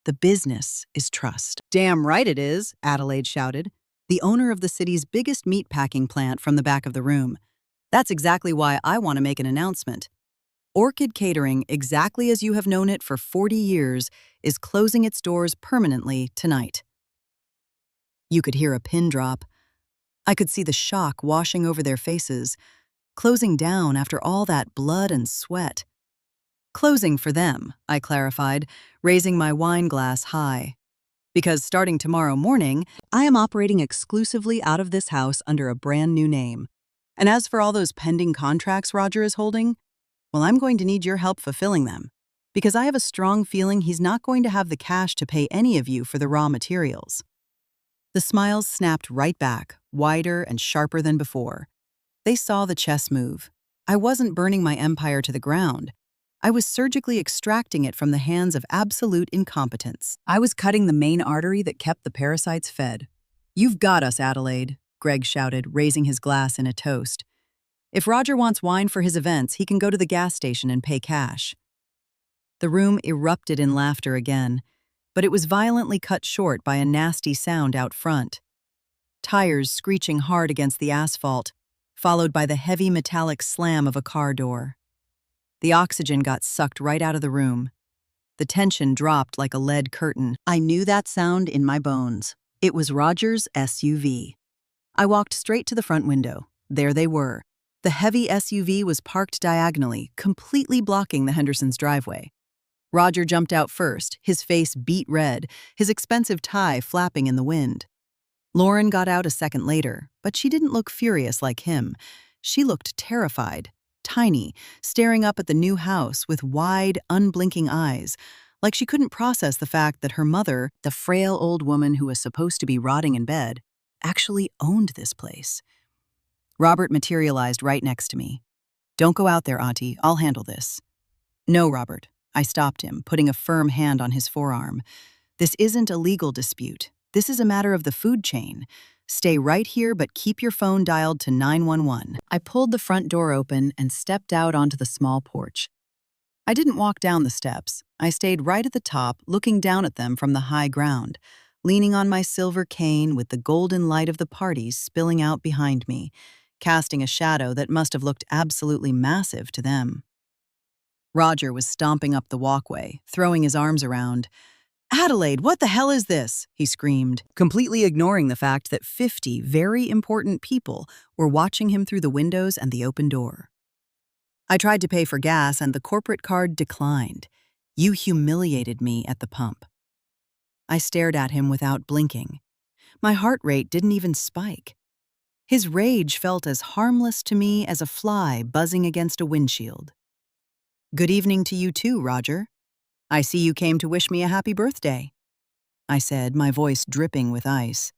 The business is trust." "Damn right it is," Adelaide shouted, the owner of the city's biggest meatpacking plant, from the back of the room. "That's exactly why I want to make an announcement. Orchid Catering, exactly as you have known it for 40 years, is closing its doors permanently tonight." You could hear a pin drop. I could see the shock washing over their faces, closing down after all that blood and sweat. "Closing for them," I clarified, raising my wine glass high. "Because starting tomorrow morning, I am operating exclusively out of this house under a brand new name. And as for all those pending contracts Roger is holding, well, I'm going to need your help fulfilling them, because I have a strong feeling he's not going to have the cash to pay any of you for the raw materials." The smiles snapped right back, wider and sharper than before. They saw the chess move. I wasn't burning my empire to the ground. I was surgically extracting it from the hands of absolute incompetence. I was cutting the main artery that kept the parasites fed. "You've got us, Adelaide," Greg shouted, raising his glass in a toast. "If Roger wants wine for his events, he can go to the gas station and pay cash." The room erupted in laughter again, but it was violently cut short by a nasty sound out front. Tires screeching hard against the asphalt, followed by the heavy metallic slam of a car door. The oxygen got sucked right out of the room. The tension dropped like a lead curtain. I knew that sound in my bones. It was Roger's SUV. I walked straight to the front window. There they were. The heavy SUV was parked diagonally, completely blocking the Hendersons' driveway. Roger jumped out first, his face beet red, his expensive tie flapping in the wind. Lauren got out a second later, but she didn't look furious like him. She looked terrified, tiny, staring up at the new house with wide, unblinking eyes, like she couldn't process the fact that her mother, the frail old woman who was supposed to be rotting in bed, actually owned this place. Robert materialized right next to me. "Don't go out there, Auntie. I'll handle this." "No, Robert." I stopped him, putting a firm hand on his forearm. "This isn't a legal dispute. This is a matter of the food chain. Stay right here, but keep your phone dialed to 911. I pulled the front door open and stepped out onto the small porch. I didn't walk down the steps. I stayed right at the top, looking down at them from the high ground, leaning on my silver cane with the golden light of the parties spilling out behind me, casting a shadow that must have looked absolutely massive to them. Roger was stomping up the walkway, throwing his arms around. "Adelaide, what the hell is this?" he screamed, completely ignoring the fact that 50 very important people were watching him through the windows and the open door. "I tried to pay for gas and the corporate card declined. You humiliated me at the pump." I stared at him without blinking. My heart rate didn't even spike. His rage felt as harmless to me as a fly buzzing against a windshield. "Good evening to you too, Roger. I see you came to wish me a happy birthday," I said, my voice dripping with ice.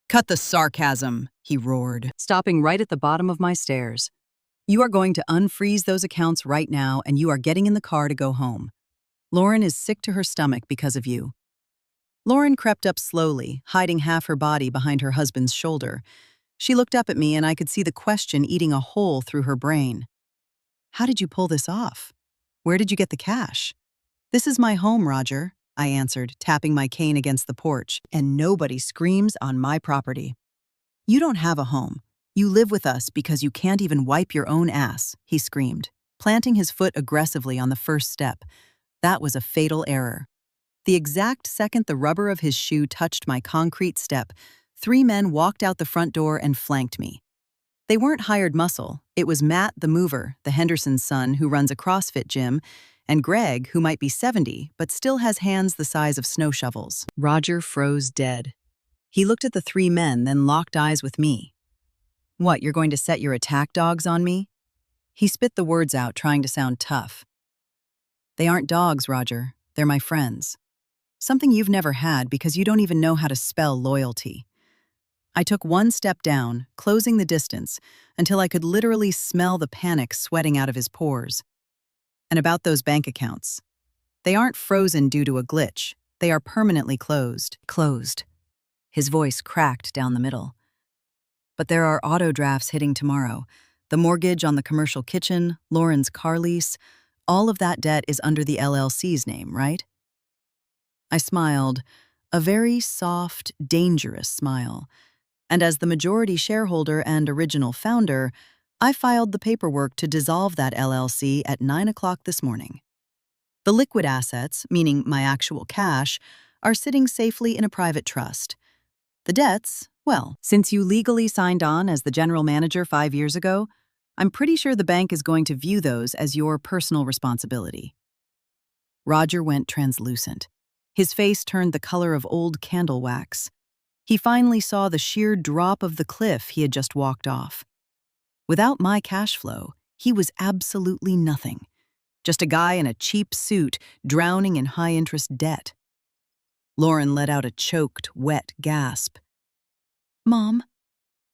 "Cut the sarcasm," he roared, stopping right at the bottom of my stairs. "You are going to unfreeze those accounts right now, and you are getting in the car to go home. Lauren is sick to her stomach because of you." Lauren crept up slowly, hiding half her body behind her husband's shoulder. She looked up at me, and I could see the question eating a hole through her brain. "How did you pull this off? Where did you get the cash?" "This is my home, Roger," I answered, tapping my cane against the porch, "and nobody screams on my property." "You don't have a home. You live with us because you can't even wipe your own ass, he screamed, planting his foot aggressively on the first step. That was a fatal error. The exact second the rubber of his shoe touched my concrete step, 3 men walked out the front door and flanked me. They weren't hired muscle. It was Matt the Mover, the Henderson's son who runs a CrossFit gym, and Greg, who might be 70 but still has hands the size of snow shovels. Roger froze dead. He looked at the 3 men, then locked eyes with me. What, you're going to set your attack dogs on me? He spit the words out, trying to sound tough. They aren't dogs, Roger. They're my friends. Something you've never had because you don't even know how to spell loyalty. I took 1 step down, closing the distance, until I could literally smell the panic sweating out of his pores. And about those bank accounts. They aren't frozen due to a glitch. They are permanently closed. Closed. His voice cracked down the middle. But there are auto drafts hitting tomorrow. The mortgage on the commercial kitchen, Lauren's car lease, all of that debt is under the LLC's name, right? I smiled, a very soft, dangerous smile. And as the majority shareholder and original founder, I filed the paperwork to dissolve that LLC at 9 o'clock this morning. The liquid assets, meaning my actual cash, are sitting safely in a private trust. The debts, well, since you legally signed on as the general manager 5 years ago, I'm pretty sure the bank is going to view those as your personal responsibility. Roger went translucent. His face turned the color of old candle wax. He finally saw the sheer drop of the cliff he had just walked off. Without my cash flow, he was absolutely nothing. Just a guy in a cheap suit drowning in high-interest debt. Lauren let out a choked, wet gasp. "Mom,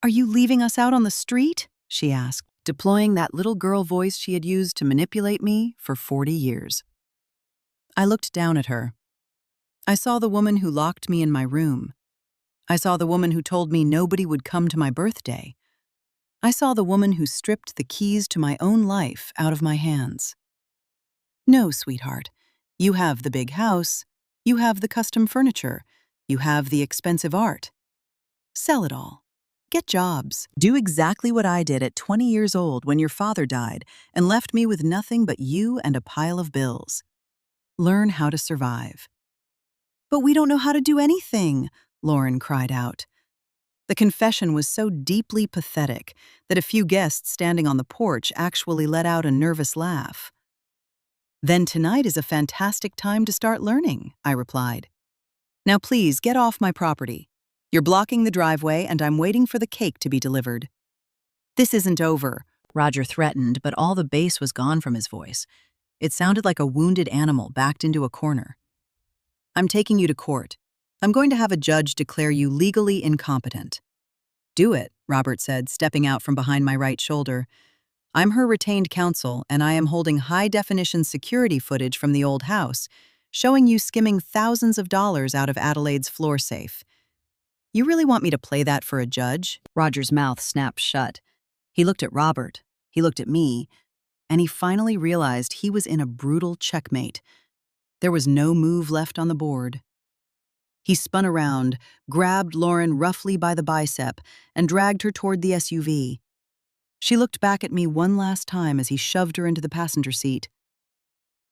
are you leaving us out on the street?" she asked, deploying that little girl voice she had used to manipulate me for 40 years. I looked down at her. I saw the woman who locked me in my room. I saw the woman who told me nobody would come to my birthday. I saw the woman who stripped the keys to my own life out of my hands. No, sweetheart, you have the big house, you have the custom furniture, you have the expensive art. Sell it all. Get jobs. Do exactly what I did at 20 years old when your father died and left me with nothing but you and a pile of bills. Learn how to survive. But we don't know how to do anything, Lauren cried out. The confession was so deeply pathetic that a few guests standing on the porch actually let out a nervous laugh. Then tonight is a fantastic time to start learning, I replied. Now please get off my property. You're blocking the driveway and I'm waiting for the cake to be delivered. This isn't over, Roger threatened, but all the bass was gone from his voice. It sounded like a wounded animal backed into a corner. I'm taking you to court. I'm going to have a judge declare you legally incompetent. Do it, Robert said, stepping out from behind my right shoulder. I'm her retained counsel, and I am holding high-definition security footage from the old house, showing you skimming thousands of dollars out of Adelaide's floor safe. You really want me to play that for a judge? Roger's mouth snapped shut. He looked at Robert, he looked at me, and he finally realized he was in a brutal checkmate. There was no move left on the board. He spun around, grabbed Lauren roughly by the bicep, and dragged her toward the SUV. She looked back at me one last time as he shoved her into the passenger seat.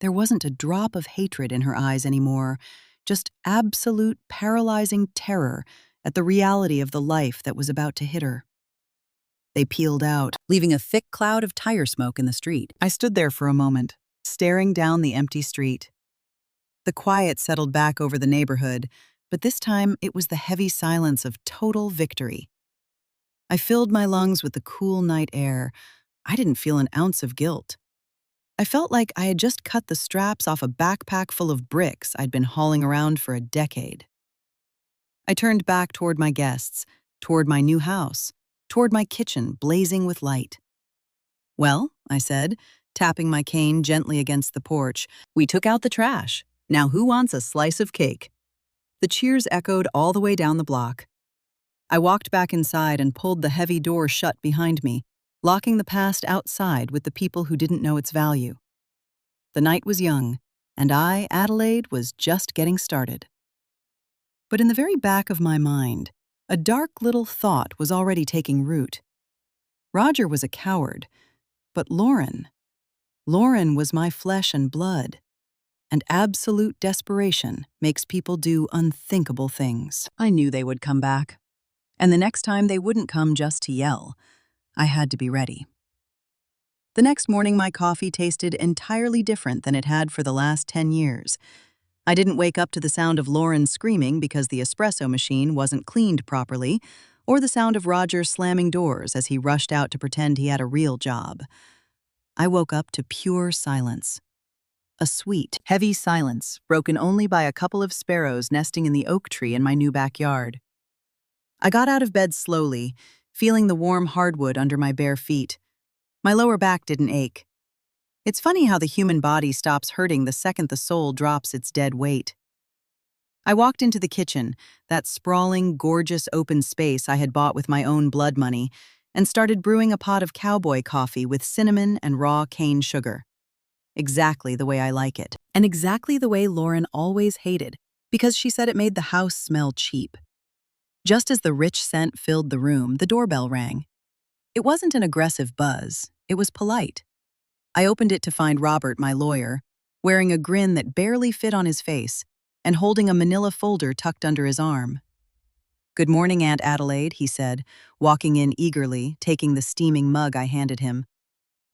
There wasn't a drop of hatred in her eyes anymore, just absolute paralyzing terror at the reality of the life that was about to hit her. They peeled out, leaving a thick cloud of tire smoke in the street. I stood there for a moment, staring down the empty street. The quiet settled back over the neighborhood, but this time it was the heavy silence of total victory. I filled my lungs with the cool night air. I didn't feel an ounce of guilt. I felt like I had just cut the straps off a backpack full of bricks I'd been hauling around for a decade. I turned back toward my guests, toward my new house, toward my kitchen blazing with light. Well, I said, tapping my cane gently against the porch, we took out the trash. Now who wants a slice of cake? The cheers echoed all the way down the block. I walked back inside and pulled the heavy door shut behind me, locking the past outside with the people who didn't know its value. The night was young, and I, Adelaide, was just getting started. But in the very back of my mind, a dark little thought was already taking root. Roger was a coward, but Lauren was my flesh and blood, and absolute desperation makes people do unthinkable things. I knew they would come back, and the next time they wouldn't come just to yell. I had to be ready. The next morning, my coffee tasted entirely different than it had for the last 10 years. I didn't wake up to the sound of Lauren screaming because the espresso machine wasn't cleaned properly, or the sound of Roger slamming doors as he rushed out to pretend he had a real job. I woke up to pure silence. A sweet, heavy silence, broken only by a couple of sparrows nesting in the oak tree in my new backyard. I got out of bed slowly, feeling the warm hardwood under my bare feet. My lower back didn't ache. It's funny how the human body stops hurting the second the soul drops its dead weight. I walked into the kitchen, that sprawling, gorgeous open space I had bought with my own blood money, and started brewing a pot of cowboy coffee with cinnamon and raw cane sugar. Exactly the way I like it, and exactly the way Lauren always hated, because she said it made the house smell cheap. Just as the rich scent filled the room, the doorbell rang. It wasn't an aggressive buzz, it was polite. I opened it to find Robert, my lawyer, wearing a grin that barely fit on his face and holding a manila folder tucked under his arm. "Good morning, Aunt Adelaide," he said, walking in eagerly, taking the steaming mug I handed him.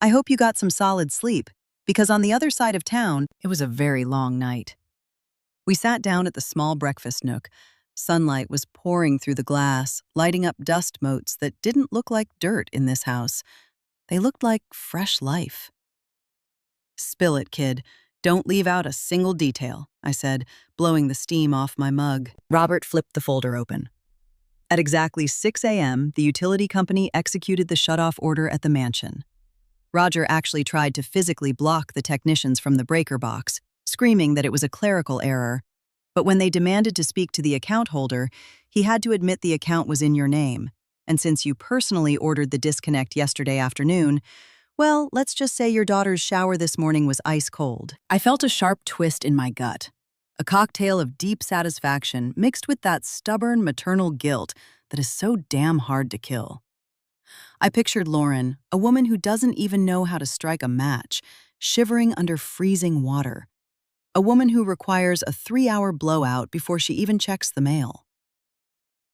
"I hope you got some solid sleep, because on the other side of town, it was a very long night." We sat down at the small breakfast nook. Sunlight was pouring through the glass, lighting up dust motes that didn't look like dirt in this house. They looked like fresh life. "Spill it, kid. Don't leave out a single detail," I said, blowing the steam off my mug. Robert flipped the folder open. At exactly 6 a.m., the utility company executed the shutoff order at the mansion. Roger actually tried to physically block the technicians from the breaker box, screaming that it was a clerical error. But when they demanded to speak to the account holder, he had to admit the account was in your name. And since you personally ordered the disconnect yesterday afternoon, well, let's just say your daughter's shower this morning was ice cold. I felt a sharp twist in my gut, a cocktail of deep satisfaction mixed with that stubborn maternal guilt that is so damn hard to kill. I pictured Lauren, a woman who doesn't even know how to strike a match, shivering under freezing water. A woman who requires a 3-hour blowout before she even checks the mail.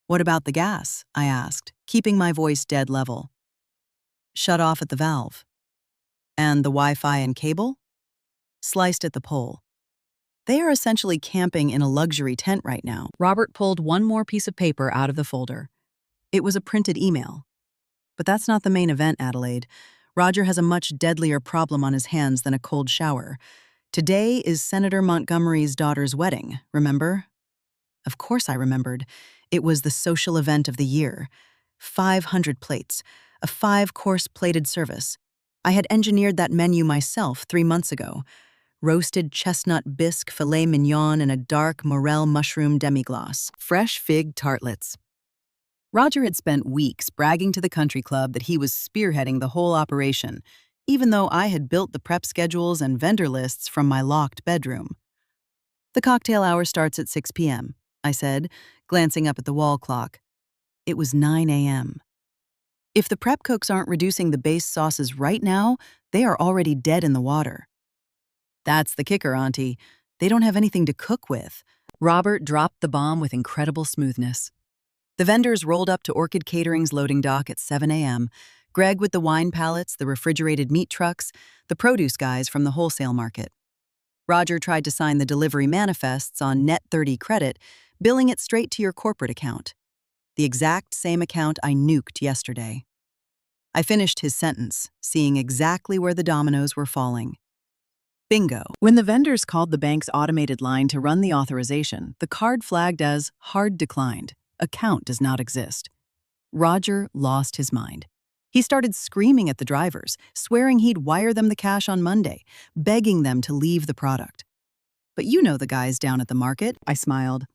"What about the gas?" I asked, keeping my voice dead level. "Shut off at the valve." "And the Wi-Fi and cable?" "Sliced at the pole." They are essentially camping in a luxury tent right now. Robert pulled one more piece of paper out of the folder. It was a printed email. "But that's not the main event, Adelaide. Roger has a much deadlier problem on his hands than a cold shower. Today is Senator Montgomery's daughter's wedding, remember?" Of course I remembered. It was the social event of the year. 500 plates, a 5-course plated service. I had engineered that menu myself 3 months ago. Roasted chestnut bisque filet mignon and a dark morel mushroom demi-glace. Fresh fig tartlets. Roger had spent weeks bragging to the country club that he was spearheading the whole operation, even though I had built the prep schedules and vendor lists from my locked bedroom. "The cocktail hour starts at 6 p.m., I said, glancing up at the wall clock. It was 9 a.m. If the prep cooks aren't reducing the base sauces right now, they are already dead in the water. "That's the kicker, Auntie. They don't have anything to cook with." Robert dropped the bomb with incredible smoothness. The vendors rolled up to Orchid Catering's loading dock at 7 a.m., Greg with the wine pallets, the refrigerated meat trucks, the produce guys from the wholesale market. Roger tried to sign the delivery manifests on net 30 credit, billing it straight to your corporate account. The exact same account I nuked yesterday. I finished his sentence, seeing exactly where the dominoes were falling. Bingo. When the vendors called the bank's automated line to run the authorization, the card flagged as hard declined. Account does not exist. Roger lost his mind. He started screaming at the drivers, swearing he'd wire them the cash on Monday, begging them to leave the product. "But you know the guys down at the market," I smiled.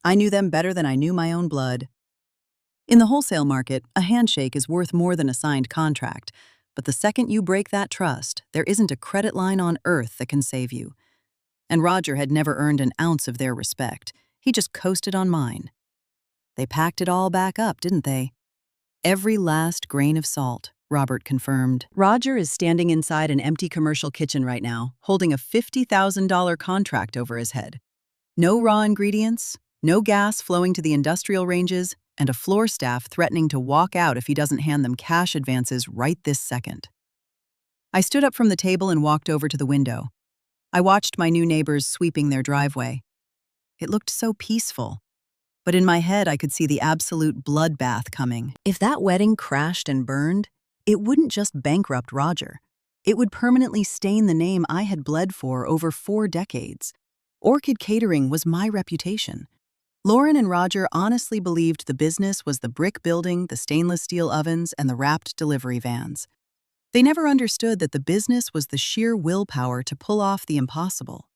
I knew them better than I knew my own blood. In the wholesale market, a handshake is worth more than a signed contract, but the second you break that trust, there isn't a credit line on earth that can save you. And Roger had never earned an ounce of their respect. He just coasted on mine. They packed it all back up, didn't they? Every last grain of salt, Robert confirmed. Roger is standing inside an empty commercial kitchen right now, holding a $50,000 contract over his head. No raw ingredients, no gas flowing to the industrial ranges, and a floor staff threatening to walk out if he doesn't hand them cash advances right this second. I stood up from the table and walked over to the window. I watched my new neighbors sweeping their driveway. It looked so peaceful. But in my head, I could see the absolute bloodbath coming. If that wedding crashed and burned, it wouldn't just bankrupt Roger. It would permanently stain the name I had bled for over 4 decades. Orchid Catering was my reputation. Lauren and Roger honestly believed the business was the brick building, the stainless steel ovens, and the wrapped delivery vans. They never understood that the business was the sheer willpower to pull off the impossible.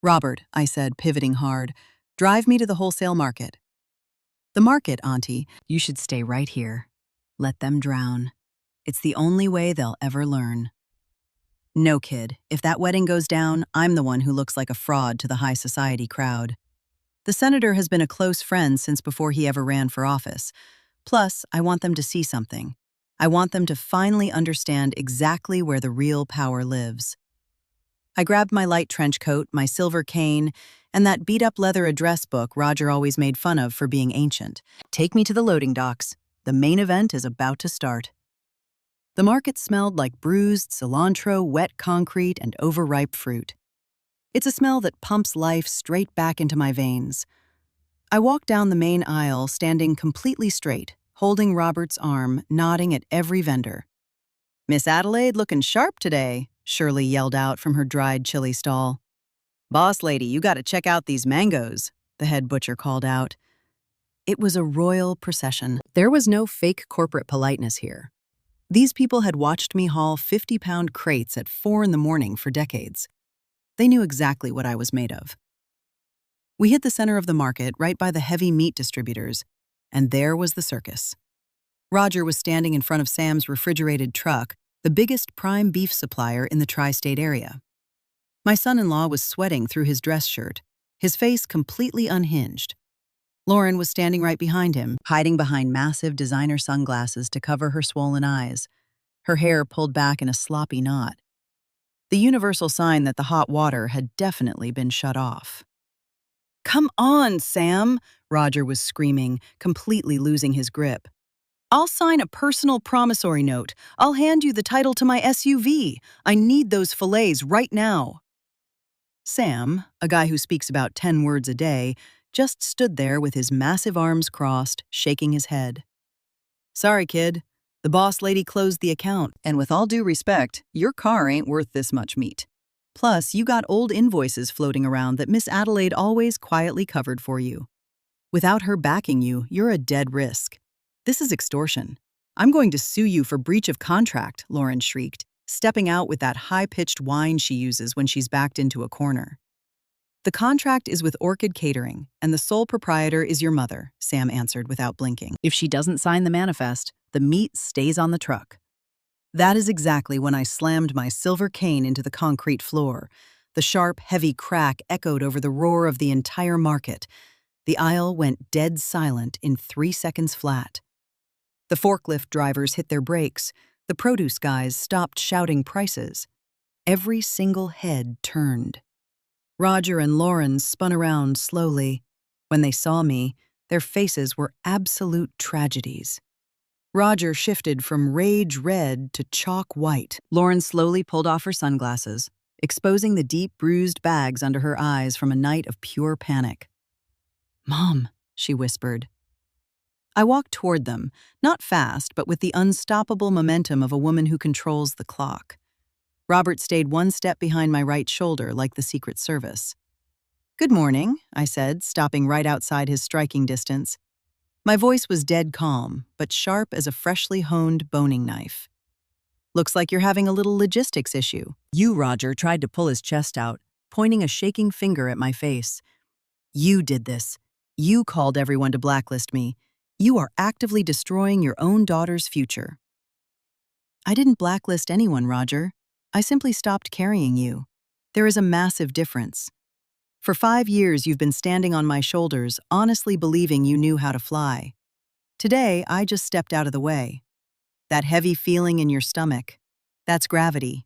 "Robert," I said, pivoting hard, "drive me to the wholesale market." "The market, Auntie. You should stay right here. Let them drown. It's the only way they'll ever learn." "No, kid. If that wedding goes down, I'm the one who looks like a fraud to the high society crowd. The senator has been a close friend since before he ever ran for office. Plus, I want them to see something. I want them to finally understand exactly where the real power lives." I grabbed my light trench coat, my silver cane, and that beat-up leather address book Roger always made fun of for being ancient. "Take me to the loading docks. The main event is about to start." The market smelled like bruised cilantro, wet concrete, and overripe fruit. It's a smell that pumps life straight back into my veins. I walked down the main aisle, standing completely straight, holding Robert's arm, nodding at every vendor. "Miss Adelaide looking sharp today," Shirley yelled out from her dried chili stall. "Boss lady, you gotta check out these mangoes," the head butcher called out. It was a royal procession. There was no fake corporate politeness here. These people had watched me haul 50-pound crates at 4 in the morning for decades. They knew exactly what I was made of. We hit the center of the market, right by the heavy meat distributors, and there was the circus. Roger was standing in front of Sam's refrigerated truck, the biggest prime beef supplier in the tri-state area. My son-in-law was sweating through his dress shirt, his face completely unhinged. Lauren was standing right behind him, hiding behind massive designer sunglasses to cover her swollen eyes, her hair pulled back in a sloppy knot. The universal sign that the hot water had definitely been shut off. "Come on, Sam," Roger was screaming, completely losing his grip. "I'll sign a personal promissory note. I'll hand you the title to my SUV. I need those fillets right now." Sam, a guy who speaks about 10 words a day, just stood there with his massive arms crossed, shaking his head. "Sorry, kid. The boss lady closed the account, and with all due respect, your car ain't worth this much meat. Plus, you got old invoices floating around that Miss Adelaide always quietly covered for you. Without her backing you, you're a dead risk. This is extortion. I'm going to sue you for breach of contract," Lauren shrieked, stepping out with that high-pitched whine she uses when she's backed into a corner. "The contract is with Orchid Catering, and the sole proprietor is your mother," Sam answered without blinking. "If she doesn't sign the manifest, the meat stays on the truck." That is exactly when I slammed my silver cane into the concrete floor. The sharp, heavy crack echoed over the roar of the entire market. The aisle went dead silent in 3 seconds flat. The forklift drivers hit their brakes. The produce guys stopped shouting prices. Every single head turned. Roger and Lauren spun around slowly. When they saw me, their faces were absolute tragedies. Roger shifted from rage red to chalk white. Lauren slowly pulled off her sunglasses, exposing the deep bruised bags under her eyes from a night of pure panic. "Mom," she whispered. I walked toward them, not fast, but with the unstoppable momentum of a woman who controls the clock. Robert stayed 1 step behind my right shoulder like the Secret Service. "Good morning," I said, stopping right outside his striking distance. My voice was dead calm, but sharp as a freshly honed boning knife. "Looks like you're having a little logistics issue." Roger tried to pull his chest out, pointing a shaking finger at my face. "You did this. You called everyone to blacklist me. You are actively destroying your own daughter's future." "I didn't blacklist anyone, Roger. I simply stopped carrying you. There is a massive difference. For 5 years, you've been standing on my shoulders, honestly believing you knew how to fly. Today, I just stepped out of the way. That heavy feeling in your stomach. That's gravity.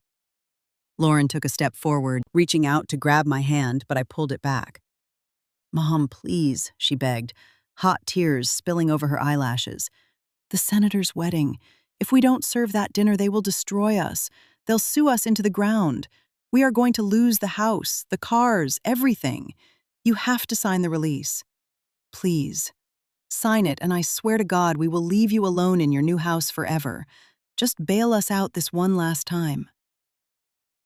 Lauren took a step forward, reaching out to grab my hand, but I pulled it back. Mom, please, she begged, hot tears spilling over her eyelashes. The senator's wedding. If we don't serve that dinner, they will destroy us. They'll sue us into the ground. We are going to lose the house, the cars, everything. You have to sign the release. Please. Sign it, and I swear to God we will leave you alone in your new house forever. Just bail us out this one last time.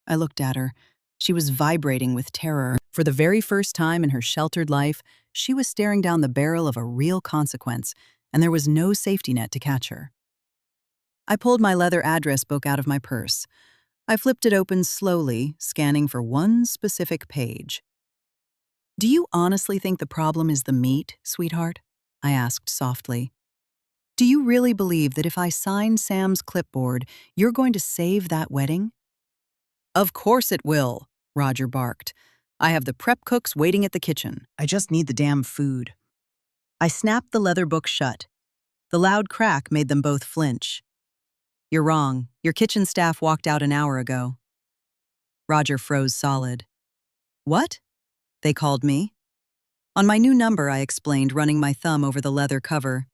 I looked at her. She was vibrating with terror. For the very first time in her sheltered life, she was staring down the barrel of a real consequence, and there was no safety net to catch her. I pulled my leather address book out of my purse. I flipped it open slowly, scanning for one specific page. Do you honestly think the problem is the meat, sweetheart? I asked softly. Do you really believe that if I sign Sam's clipboard, you're going to save that wedding? Of course it will, Roger barked. I have the prep cooks waiting at the kitchen. I just need the damn food. I snapped the leather book shut. The loud crack made them both flinch. You're wrong. Your kitchen staff walked out an hour ago. Roger froze solid. What? They called me. On my new number, I explained, running my thumb over the leather cover.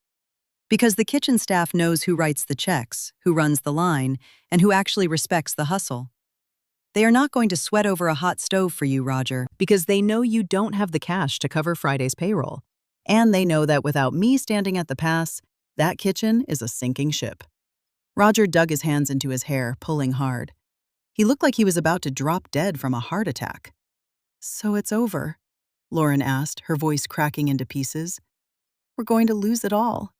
Because the kitchen staff knows who writes the checks, who runs the line, and who actually respects the hustle. They are not going to sweat over a hot stove for you, Roger, because they know you don't have the cash to cover Friday's payroll. And they know that without me standing at the pass, that kitchen is a sinking ship. Roger dug his hands into his hair, pulling hard. He looked like he was about to drop dead from a heart attack. So it's over? Lauren asked, her voice cracking into pieces. We're going to lose it all.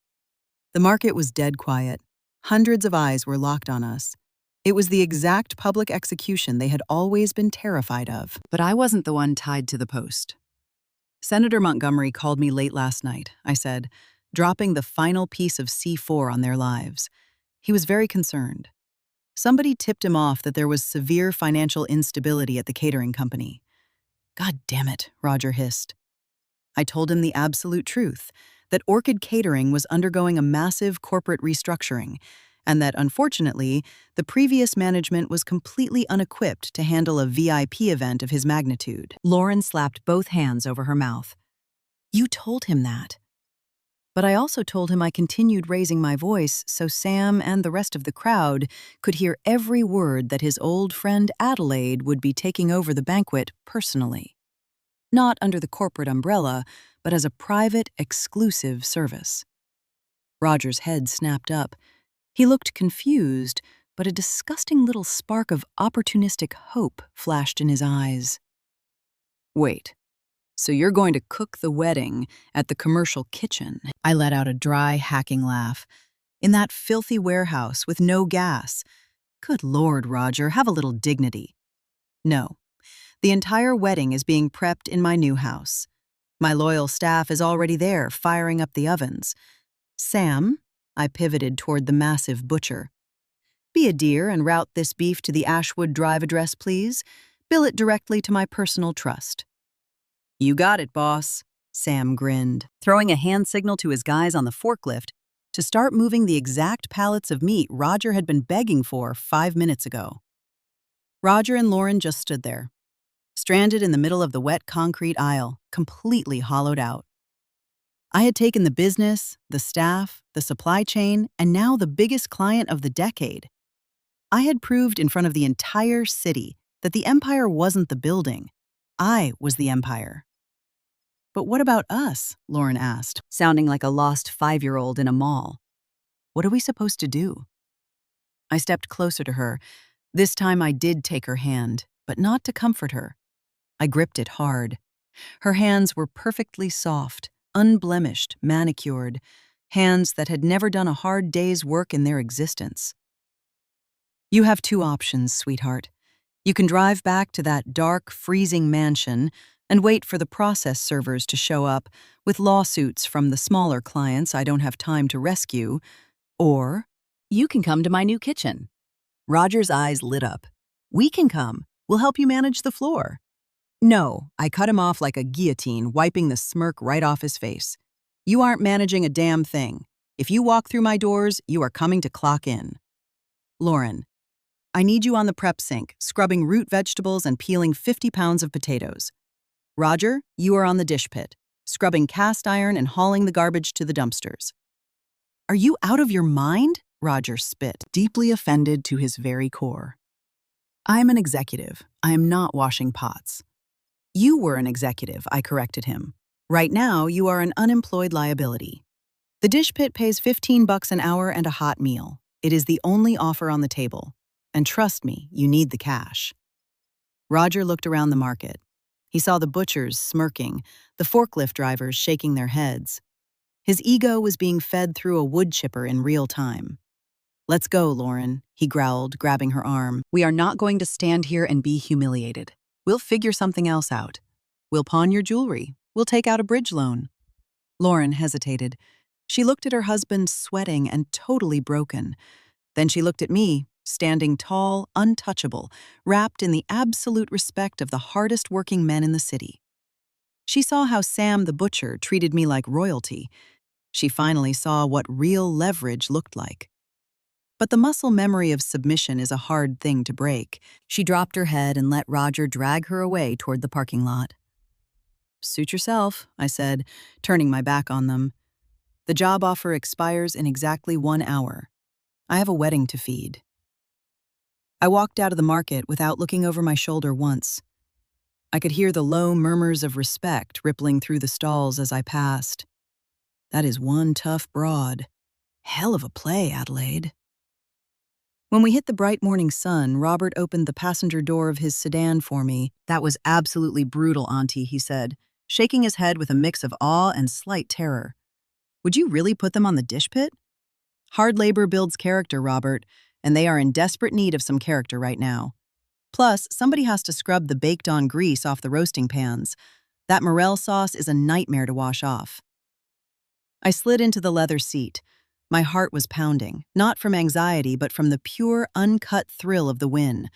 The market was dead quiet. Hundreds of eyes were locked on us. It was the exact public execution they had always been terrified of. But I wasn't the one tied to the post. Senator Montgomery called me late last night, I said, dropping the final piece of C4 on their lives. He was very concerned. Somebody tipped him off that there was severe financial instability at the catering company. God damn it, Roger hissed. I told him the absolute truth, that Orchid Catering was undergoing a massive corporate restructuring, and that, unfortunately, the previous management was completely unequipped to handle a VIP event of his magnitude. Lauren slapped both hands over her mouth. You told him that. But I also told him I continued raising my voice so Sam and the rest of the crowd could hear every word that his old friend Adelaide would be taking over the banquet personally. Not under the corporate umbrella, but as a private, exclusive service. Roger's head snapped up. He looked confused, but a disgusting little spark of opportunistic hope flashed in his eyes. Wait. So you're going to cook the wedding at the commercial kitchen? I let out a dry, hacking laugh. In that filthy warehouse with no gas. Good Lord, Roger, have a little dignity. No. The entire wedding is being prepped in my new house. My loyal staff is already there, firing up the ovens. Sam, I pivoted toward the massive butcher. Be a dear and route this beef to the Ashwood Drive address, please. Bill it directly to my personal trust. You got it, boss, Sam grinned, throwing a hand signal to his guys on the forklift to start moving the exact pallets of meat Roger had been begging for 5 minutes ago. Roger and Lauren just stood there, stranded in the middle of the wet concrete aisle, completely hollowed out. I had taken the business, the staff, the supply chain, and now the biggest client of the decade. I had proved in front of the entire city that the empire wasn't the building. I was the empire. But what about us? Lauren asked, sounding like a lost 5-year-old in a mall. What are we supposed to do? I stepped closer to her. This time I did take her hand, but not to comfort her. I gripped it hard. Her hands were perfectly soft, unblemished, manicured, hands that had never done a hard day's work in their existence. You have 2 options, sweetheart. You can drive back to that dark, freezing mansion and wait for the process servers to show up with lawsuits from the smaller clients I don't have time to rescue, or you can come to my new kitchen. Roger's eyes lit up. We can come. We'll help you manage the floor. No, I cut him off like a guillotine, wiping the smirk right off his face. You aren't managing a damn thing. If you walk through my doors, you are coming to clock in. Lauren, I need you on the prep sink, scrubbing root vegetables and peeling 50 pounds of potatoes. Roger, you are on the dish pit, scrubbing cast iron and hauling the garbage to the dumpsters. Are you out of your mind? Roger spit, deeply offended to his very core. I am an executive. I am not washing pots. You were an executive, I corrected him. Right now, you are an unemployed liability. The dish pit pays $15 an hour and a hot meal. It is the only offer on the table. And trust me, you need the cash. Roger looked around the market. He saw the butchers smirking, the forklift drivers shaking their heads. His ego was being fed through a wood chipper in real time. Let's go, Lauren, he growled, grabbing her arm. We are not going to stand here and be humiliated. We'll figure something else out. We'll pawn your jewelry. We'll take out a bridge loan. Lauren hesitated. She looked at her husband, sweating and totally broken. Then she looked at me, standing tall, untouchable, wrapped in the absolute respect of the hardest working men in the city. She saw how Sam the butcher treated me like royalty. She finally saw what real leverage looked like. But the muscle memory of submission is a hard thing to break. She dropped her head and let Roger drag her away toward the parking lot. Suit yourself, I said, turning my back on them. The job offer expires in exactly 1 hour. I have a wedding to feed. I walked out of the market without looking over my shoulder once. I could hear the low murmurs of respect rippling through the stalls as I passed. That is one tough broad. Hell of a play, Adelaide. When we hit the bright morning sun, Robert opened the passenger door of his sedan for me. That was absolutely brutal, Auntie, he said, shaking his head with a mix of awe and slight terror. Would you really put them on the dish pit? Hard labor builds character, Robert, and they are in desperate need of some character right now. Plus, somebody has to scrub the baked-on grease off the roasting pans. That morel sauce is a nightmare to wash off. I slid into the leather seat. My heart was pounding, not from anxiety, but from the pure, uncut thrill of the win.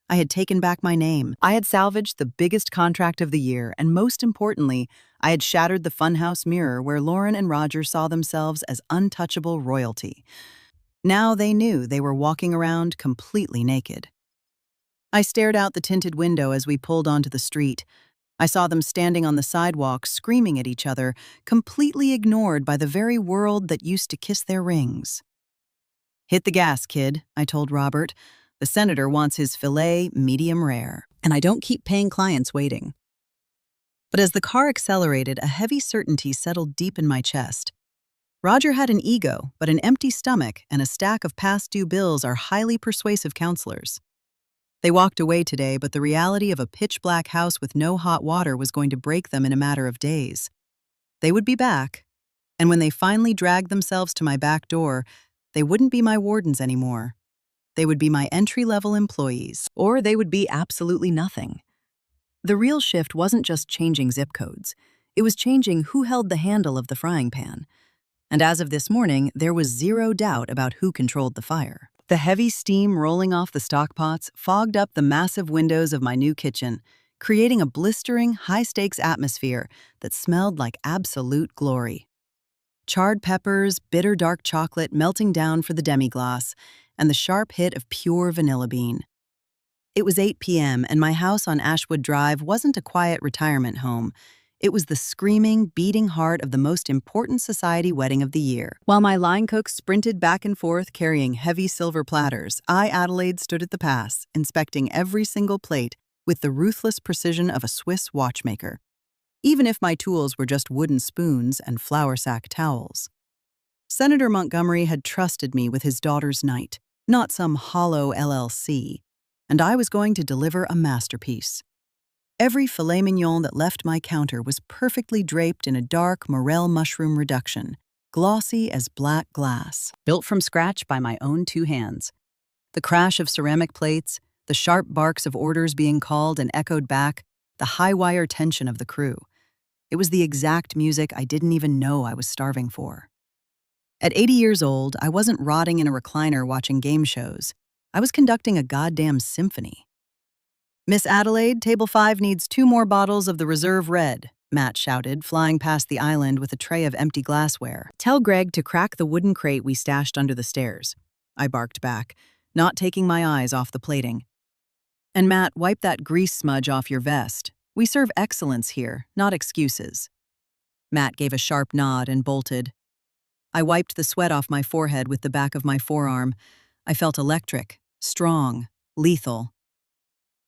I had taken back my name. I had salvaged the biggest contract of the year, and most importantly, I had shattered the funhouse mirror where Lauren and Roger saw themselves as untouchable royalty. Now they knew they were walking around completely naked. I stared out the tinted window as we pulled onto the street. I saw them standing on the sidewalk, screaming at each other, completely ignored by the very world that used to kiss their rings. Hit the gas, kid, I told Robert. The senator wants his filet medium rare, and I don't keep paying clients waiting. But as the car accelerated, a heavy certainty settled deep in my chest. Roger had an ego, but an empty stomach and a stack of past due bills are highly persuasive counselors. They walked away today, but the reality of a pitch-black house with no hot water was going to break them in a matter of days. They would be back, and when they finally dragged themselves to my back door, they wouldn't be my wardens anymore. They would be my entry-level employees, or they would be absolutely nothing. The real shift wasn't just changing zip codes. It was changing who held the handle of the frying pan. And as of this morning, there was zero doubt about who controlled the fire. The heavy steam rolling off the stock pots fogged up the massive windows of my new kitchen, creating a blistering, high-stakes atmosphere that smelled like absolute glory. Charred peppers, bitter dark chocolate melting down for the demi-glace, and the sharp hit of pure vanilla bean. It was 8 p.m., and my house on Ashwood Drive wasn't a quiet retirement home. It was the screaming, beating heart of the most important society wedding of the year. While my line cook sprinted back and forth carrying heavy silver platters, I, Adelaide, stood at the pass, inspecting every single plate with the ruthless precision of a Swiss watchmaker, even if my tools were just wooden spoons and flour sack towels. Senator Montgomery had trusted me with his daughter's night, not some hollow LLC, and I was going to deliver a masterpiece. Every filet mignon that left my counter was perfectly draped in a dark morel mushroom reduction, glossy as black glass, built from scratch by my own 2 hands. The crash of ceramic plates, the sharp barks of orders being called and echoed back, the high-wire tension of the crew. It was the exact music I didn't even know I was starving for. At 80 years old, I wasn't rotting in a recliner watching game shows. I was conducting a goddamn symphony. Miss Adelaide, table 5 needs 2 more bottles of the Reserve Red, Matt shouted, flying past the island with a tray of empty glassware. Tell Greg to crack the wooden crate we stashed under the stairs, I barked back, not taking my eyes off the plating. And Matt, wipe that grease smudge off your vest. We serve excellence here, not excuses. Matt gave a sharp nod and bolted. I wiped the sweat off my forehead with the back of my forearm. I felt electric, strong, lethal.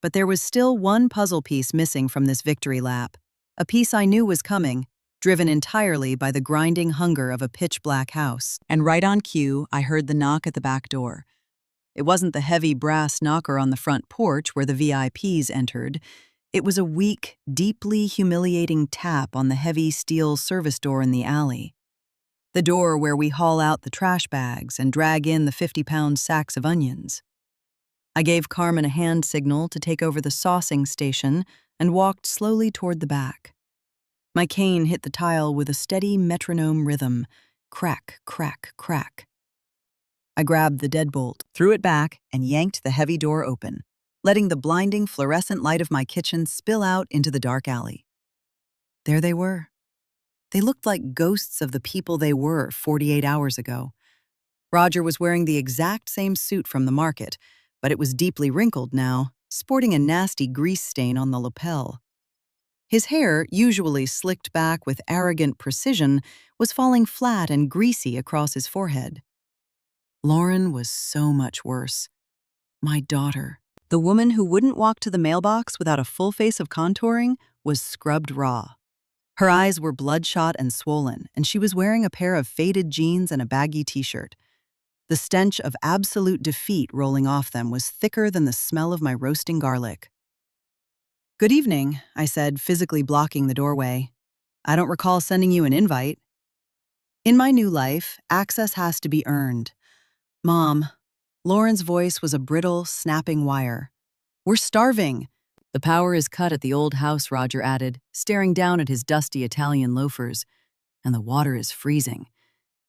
But there was still one puzzle piece missing from this victory lap, a piece I knew was coming, driven entirely by the grinding hunger of a pitch-black house. And right on cue, I heard the knock at the back door. It wasn't the heavy brass knocker on the front porch where the VIPs entered. It was a weak, deeply humiliating tap on the heavy steel service door in the alley. The door where we haul out the trash bags and drag in the 50-pound sacks of onions. I gave Carmen a hand signal to take over the saucing station and walked slowly toward the back. My cane hit the tile with a steady metronome rhythm, crack, crack, crack. I grabbed the deadbolt, threw it back, and yanked the heavy door open, letting the blinding fluorescent light of my kitchen spill out into the dark alley. There they were. They looked like ghosts of the people they were 48 hours ago. Roger was wearing the exact same suit from the market, but it was deeply wrinkled now, sporting a nasty grease stain on the lapel. His hair, usually slicked back with arrogant precision, was falling flat and greasy across his forehead. Lauren was so much worse. My daughter, the woman who wouldn't walk to the mailbox without a full face of contouring, was scrubbed raw. Her eyes were bloodshot and swollen, and she was wearing a pair of faded jeans and a baggy t-shirt. The stench of absolute defeat rolling off them was thicker than the smell of my roasting garlic. "Good evening," I said, physically blocking the doorway. "I don't recall sending you an invite." In my new life, access has to be earned. "Mom," Lauren's voice was a brittle, snapping wire. "We're starving." "The power is cut at the old house," Roger added, staring down at his dusty Italian loafers. "And the water is freezing.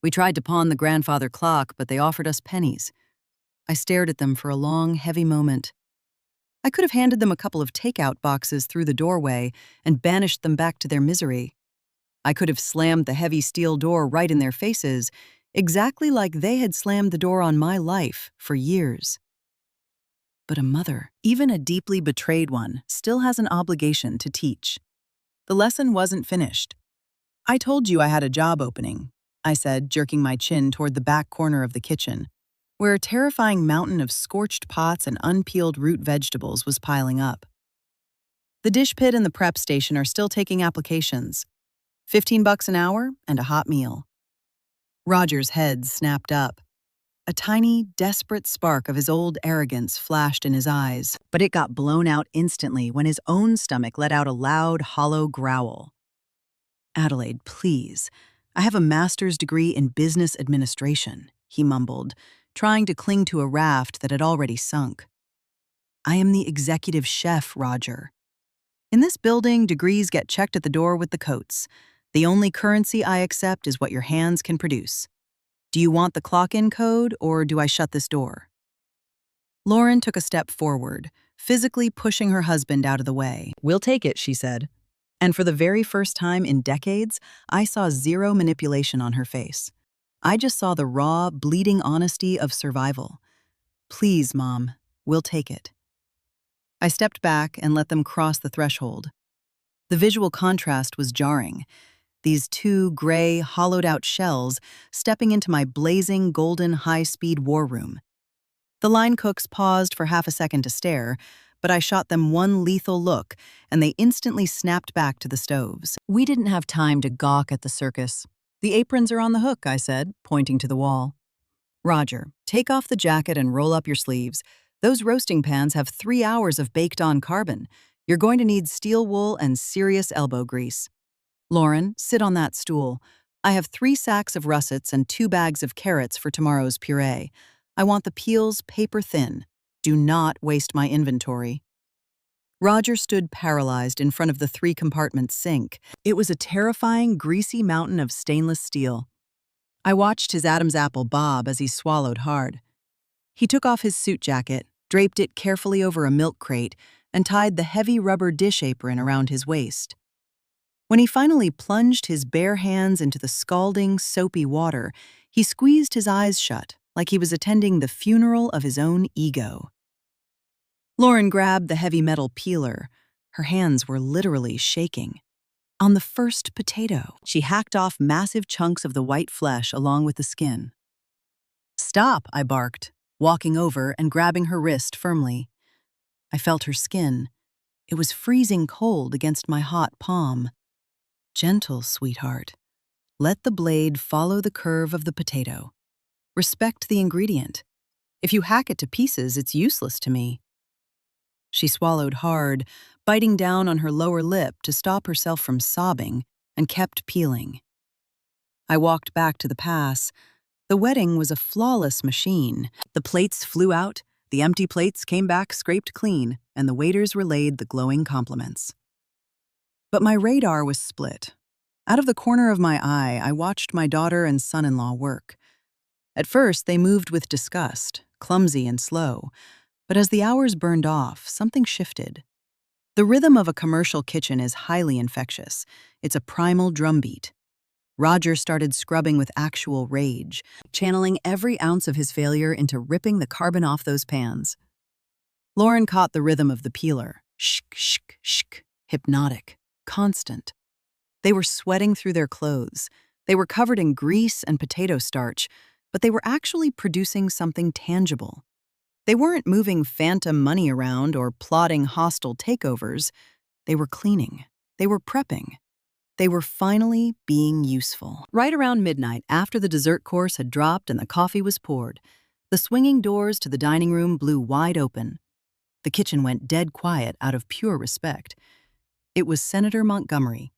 We tried to pawn the grandfather clock, but they offered us pennies." I stared at them for a long, heavy moment. I could have handed them a couple of takeout boxes through the doorway and banished them back to their misery. I could have slammed the heavy steel door right in their faces, exactly like they had slammed the door on my life for years. But a mother, even a deeply betrayed one, still has an obligation to teach. The lesson wasn't finished. "I told you I had a job opening," I said, jerking my chin toward the back corner of the kitchen, where a terrifying mountain of scorched pots and unpeeled root vegetables was piling up. "The dish pit and the prep station are still taking applications. $15 an hour and a hot meal." Roger's head snapped up. A tiny, desperate spark of his old arrogance flashed in his eyes, but it got blown out instantly when his own stomach let out a loud, hollow growl. "Adelaide, please. I have a master's degree in business administration," he mumbled, trying to cling to a raft that had already sunk. "I am the executive chef, Roger. In this building, degrees get checked at the door with the coats. The only currency I accept is what your hands can produce. Do you want the clock-in code, or do I shut this door?" Lauren took a step forward, physically pushing her husband out of the way. "We'll take it," she said. And for the very first time in decades, I saw zero manipulation on her face. I just saw the raw, bleeding honesty of survival. "Please, Mom, we'll take it." I stepped back and let them cross the threshold. The visual contrast was jarring. These two gray, hollowed-out shells stepping into my blazing, golden, high-speed war room. The line cooks paused for half a second to stare, but I shot them one lethal look, and they instantly snapped back to the stoves. We didn't have time to gawk at the circus. "The aprons are on the hook," I said, pointing to the wall. "Roger, take off the jacket and roll up your sleeves. Those roasting pans have 3 hours of baked-on carbon. You're going to need steel wool and serious elbow grease. Lauren, sit on that stool. I have 3 sacks of russets and 2 bags of carrots for tomorrow's puree. I want the peels paper thin. Do not waste my inventory." Roger stood paralyzed in front of the 3-compartment sink. It was a terrifying, greasy mountain of stainless steel. I watched his Adam's apple bob as he swallowed hard. He took off his suit jacket, draped it carefully over a milk crate, and tied the heavy rubber dish apron around his waist. When he finally plunged his bare hands into the scalding, soapy water, he squeezed his eyes shut, like he was attending the funeral of his own ego. Lauren grabbed the heavy metal peeler. Her hands were literally shaking. On the first potato, she hacked off massive chunks of the white flesh along with the skin. "Stop," I barked, walking over and grabbing her wrist firmly. I felt her skin. It was freezing cold against my hot palm. "Gentle, sweetheart. Let the blade follow the curve of the potato. Respect the ingredient. If you hack it to pieces, it's useless to me." She swallowed hard, biting down on her lower lip to stop herself from sobbing, and kept peeling. I walked back to the pass. The wedding was a flawless machine. The plates flew out, the empty plates came back scraped clean, and the waiters relayed the glowing compliments. But my radar was split. Out of the corner of my eye, I watched my daughter and son-in-law work. At first, they moved with disgust, clumsy and slow. But as the hours burned off, something shifted. The rhythm of a commercial kitchen is highly infectious. It's a primal drumbeat. Roger started scrubbing with actual rage, channeling every ounce of his failure into ripping the carbon off those pans. Lauren caught the rhythm of the peeler. Shk, shk, shk. Hypnotic. Constant. They were sweating through their clothes. They were covered in grease and potato starch, but they were actually producing something tangible. They weren't moving phantom money around or plotting hostile takeovers. They were cleaning. They were prepping. They were finally being useful. Right around midnight, after the dessert course had dropped and the coffee was poured, the swinging doors to the dining room blew wide open. The kitchen went dead quiet out of pure respect. It was Senator Montgomery.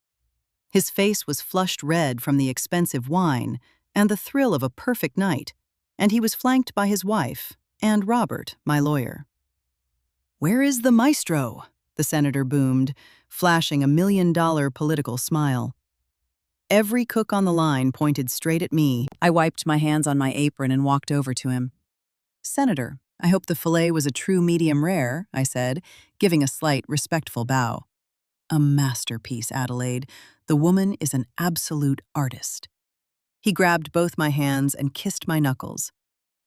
His face was flushed red from the expensive wine and the thrill of a perfect night, and he was flanked by his wife and Robert, my lawyer. "Where is the maestro?" the senator boomed, flashing $1 million political smile. Every cook on the line pointed straight at me. I wiped my hands on my apron and walked over to him. "Senator, I hope the filet was a true medium rare," I said, giving a slight, respectful bow. "A masterpiece, Adelaide. The woman is an absolute artist." He grabbed both my hands and kissed my knuckles.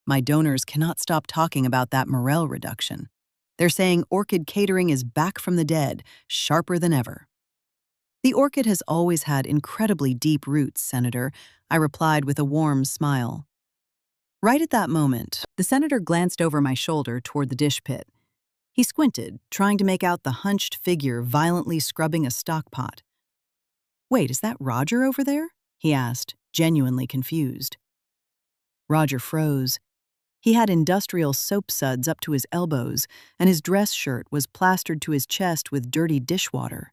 "My donors cannot stop talking about that Morel reduction. They're saying Orchid Catering is back from the dead, sharper than ever." "The Orchid has always had incredibly deep roots, Senator," I replied with a warm smile. Right at that moment, the senator glanced over my shoulder toward the dish pit. He squinted, trying to make out the hunched figure violently scrubbing a stock pot. "Wait, is that Roger over there?" he asked, genuinely confused. Roger froze. He had industrial soap suds up to his elbows, and his dress shirt was plastered to his chest with dirty dishwater.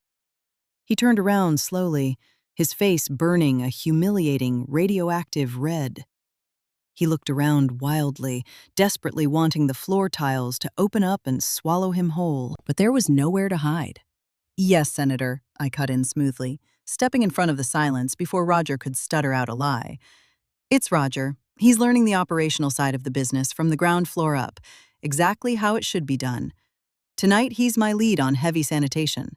He turned around slowly, his face burning a humiliating, radioactive red. He looked around wildly, desperately wanting the floor tiles to open up and swallow him whole, but there was nowhere to hide. "Yes, Senator," I cut in smoothly, stepping in front of the silence before Roger could stutter out a lie. "It's Roger. He's learning the operational side of the business from the ground floor up, exactly how it should be done. Tonight, he's my lead on heavy sanitation."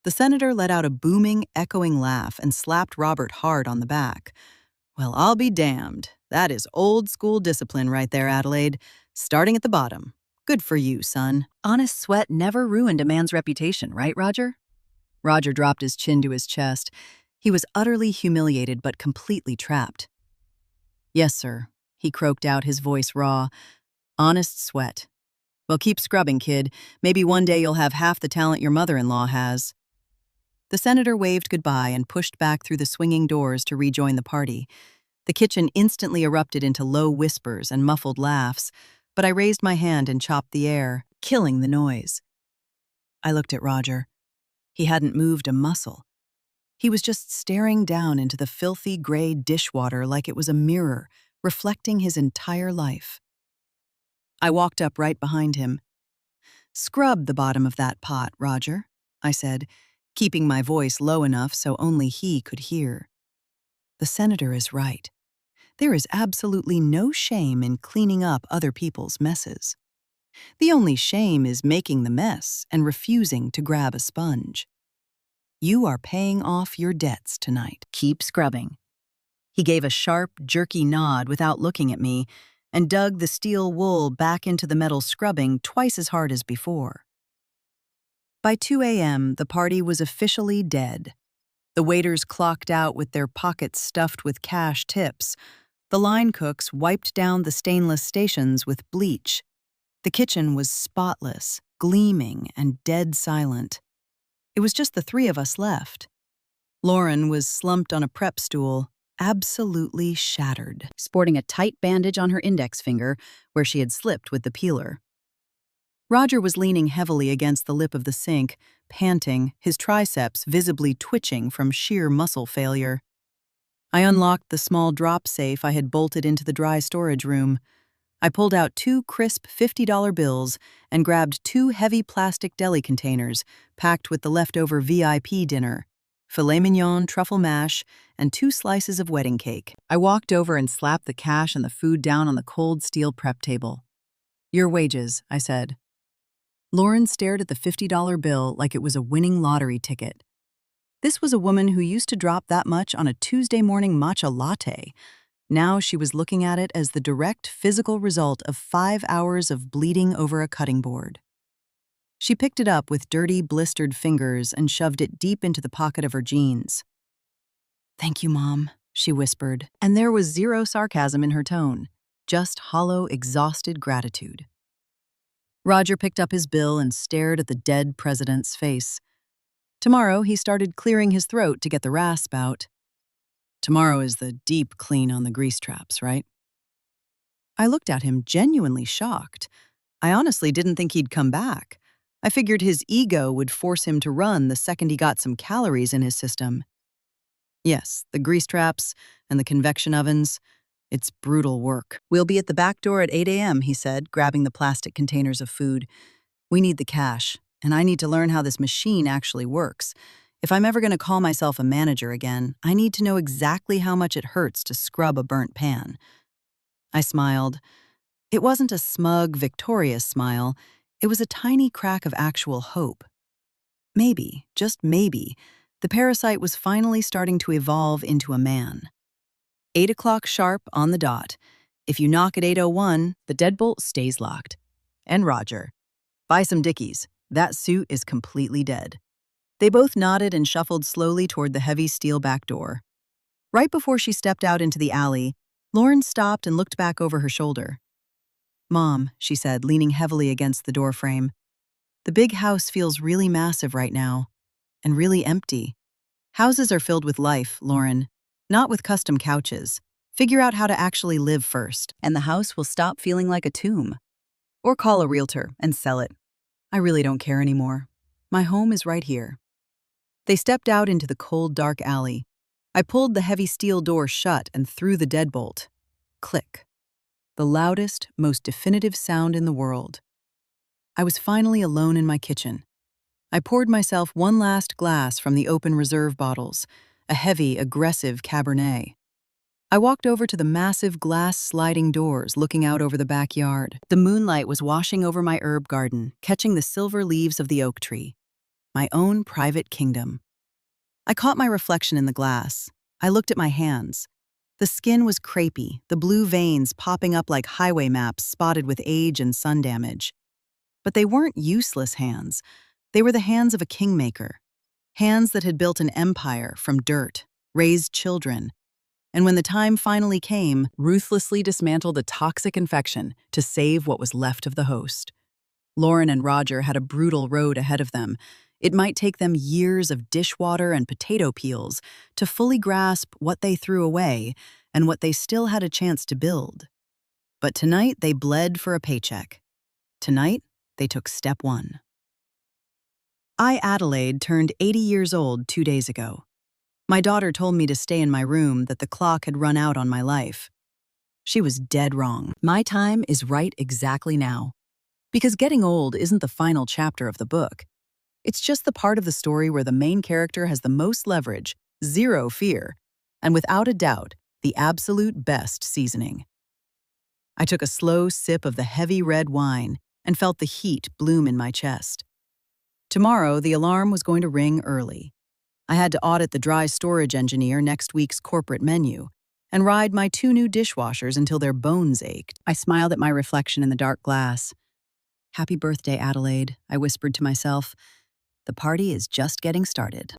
The senator let out a booming, echoing laugh and slapped Robert hard on the back. "Well, I'll be damned. That is old-school discipline right there, Adelaide. Starting at the bottom. Good for you, son." Honest sweat never ruined a man's reputation, right, Roger? Roger dropped his chin to his chest. He was utterly humiliated but completely trapped. "Yes, sir," he croaked out, his voice raw. "Honest sweat. Well, keep scrubbing, kid. Maybe one day you'll have half the talent your mother-in-law has." The senator waved goodbye and pushed back through the swinging doors to rejoin the party. The kitchen instantly erupted into low whispers and muffled laughs, but I raised my hand and chopped the air, killing the noise. I looked at Roger. He hadn't moved a muscle. He was just staring down into the filthy gray dishwater like it was a mirror, reflecting his entire life. I walked up right behind him. "Scrub the bottom of that pot, Roger," I said, keeping my voice low enough so only he could hear. The senator is right. There is absolutely no shame in cleaning up other people's messes. The only shame is making the mess and refusing to grab a sponge. You are paying off your debts tonight. Keep scrubbing. He gave a sharp, jerky nod without looking at me and dug the steel wool back into the metal scrubbing twice as hard as before. By 2 a.m., the party was officially dead. The waiters clocked out with their pockets stuffed with cash tips. The line cooks wiped down the stainless stations with bleach. The kitchen was spotless, gleaming, and dead silent. It was just the three of us left. Lauren was slumped on a prep stool, absolutely shattered, sporting a tight bandage on her index finger where she had slipped with the peeler. Roger was leaning heavily against the lip of the sink, panting, his triceps visibly twitching from sheer muscle failure. I unlocked the small drop safe I had bolted into the dry storage room. I pulled out 2 crisp $50 bills and grabbed 2 heavy plastic deli containers packed with the leftover VIP dinner, filet mignon, truffle mash, and 2 slices of wedding cake. I walked over and slapped the cash and the food down on the cold steel prep table. "Your wages," I said. Lauren stared at the $50 bill like it was a winning lottery ticket. This was a woman who used to drop that much on a Tuesday morning matcha latte. Now she was looking at it as the direct physical result of 5 hours of bleeding over a cutting board. She picked it up with dirty, blistered fingers and shoved it deep into the pocket of her jeans. "Thank you, Mom," she whispered, and there was zero sarcasm in her tone, just hollow, exhausted gratitude. Roger picked up his bill and stared at the dead president's face. Tomorrow, he started clearing his throat to get the rasp out. "Tomorrow is the deep clean on the grease traps, right?" I looked at him, genuinely shocked. I honestly didn't think he'd come back. I figured his ego would force him to run the second he got some calories in his system. "Yes, the grease traps and the convection ovens. It's brutal work. We'll be at the back door at 8 a.m., he said, grabbing the plastic containers of food. "We need the cash, and I need to learn how this machine actually works. If I'm ever going to call myself a manager again, I need to know exactly how much it hurts to scrub a burnt pan." I smiled. It wasn't a smug, victorious smile. It was a tiny crack of actual hope. Maybe, just maybe, the parasite was finally starting to evolve into a man. 8 o'clock sharp on the dot. If you knock at 8:01, the deadbolt stays locked. And Roger, "Buy some Dickies. That suit is completely dead." They both nodded and shuffled slowly toward the heavy steel back door. Right before she stepped out into the alley, Lauren stopped and looked back over her shoulder. "Mom," she said, leaning heavily against the doorframe, "the big house feels really massive right now, and really empty." "Houses are filled with life, Lauren, not with custom couches. Figure out how to actually live first, and the house will stop feeling like a tomb. Or call a realtor and sell it. I really don't care anymore. My home is right here." They stepped out into the cold, dark alley. I pulled the heavy steel door shut and threw the deadbolt. Click. The loudest, most definitive sound in the world. I was finally alone in my kitchen. I poured myself one last glass from the open reserve bottles, a heavy, aggressive Cabernet. I walked over to the massive glass sliding doors looking out over the backyard. The moonlight was washing over my herb garden, catching the silver leaves of the oak tree. My own private kingdom. I caught my reflection in the glass. I looked at my hands. The skin was crepey, the blue veins popping up like highway maps spotted with age and sun damage. But they weren't useless hands. They were the hands of a kingmaker. Hands that had built an empire from dirt, raised children, and when the time finally came, ruthlessly dismantled a toxic infection to save what was left of the host. Lauren and Roger had a brutal road ahead of them. It might take them years of dishwater and potato peels to fully grasp what they threw away and what they still had a chance to build. But tonight they bled for a paycheck. Tonight they took step 1. I, Adelaide, turned 80 years old 2 days ago. My daughter told me to stay in my room, that the clock had run out on my life. She was dead wrong. My time is right exactly now. Because getting old isn't the final chapter of the book. It's just the part of the story where the main character has the most leverage, zero fear, and without a doubt, the absolute best seasoning. I took a slow sip of the heavy red wine and felt the heat bloom in my chest. Tomorrow, the alarm was going to ring early. I had to audit the dry storage engineer next week's corporate menu and ride my 2 new dishwashers until their bones ached. I smiled at my reflection in the dark glass. "Happy birthday, Adelaide," I whispered to myself. "The party is just getting started."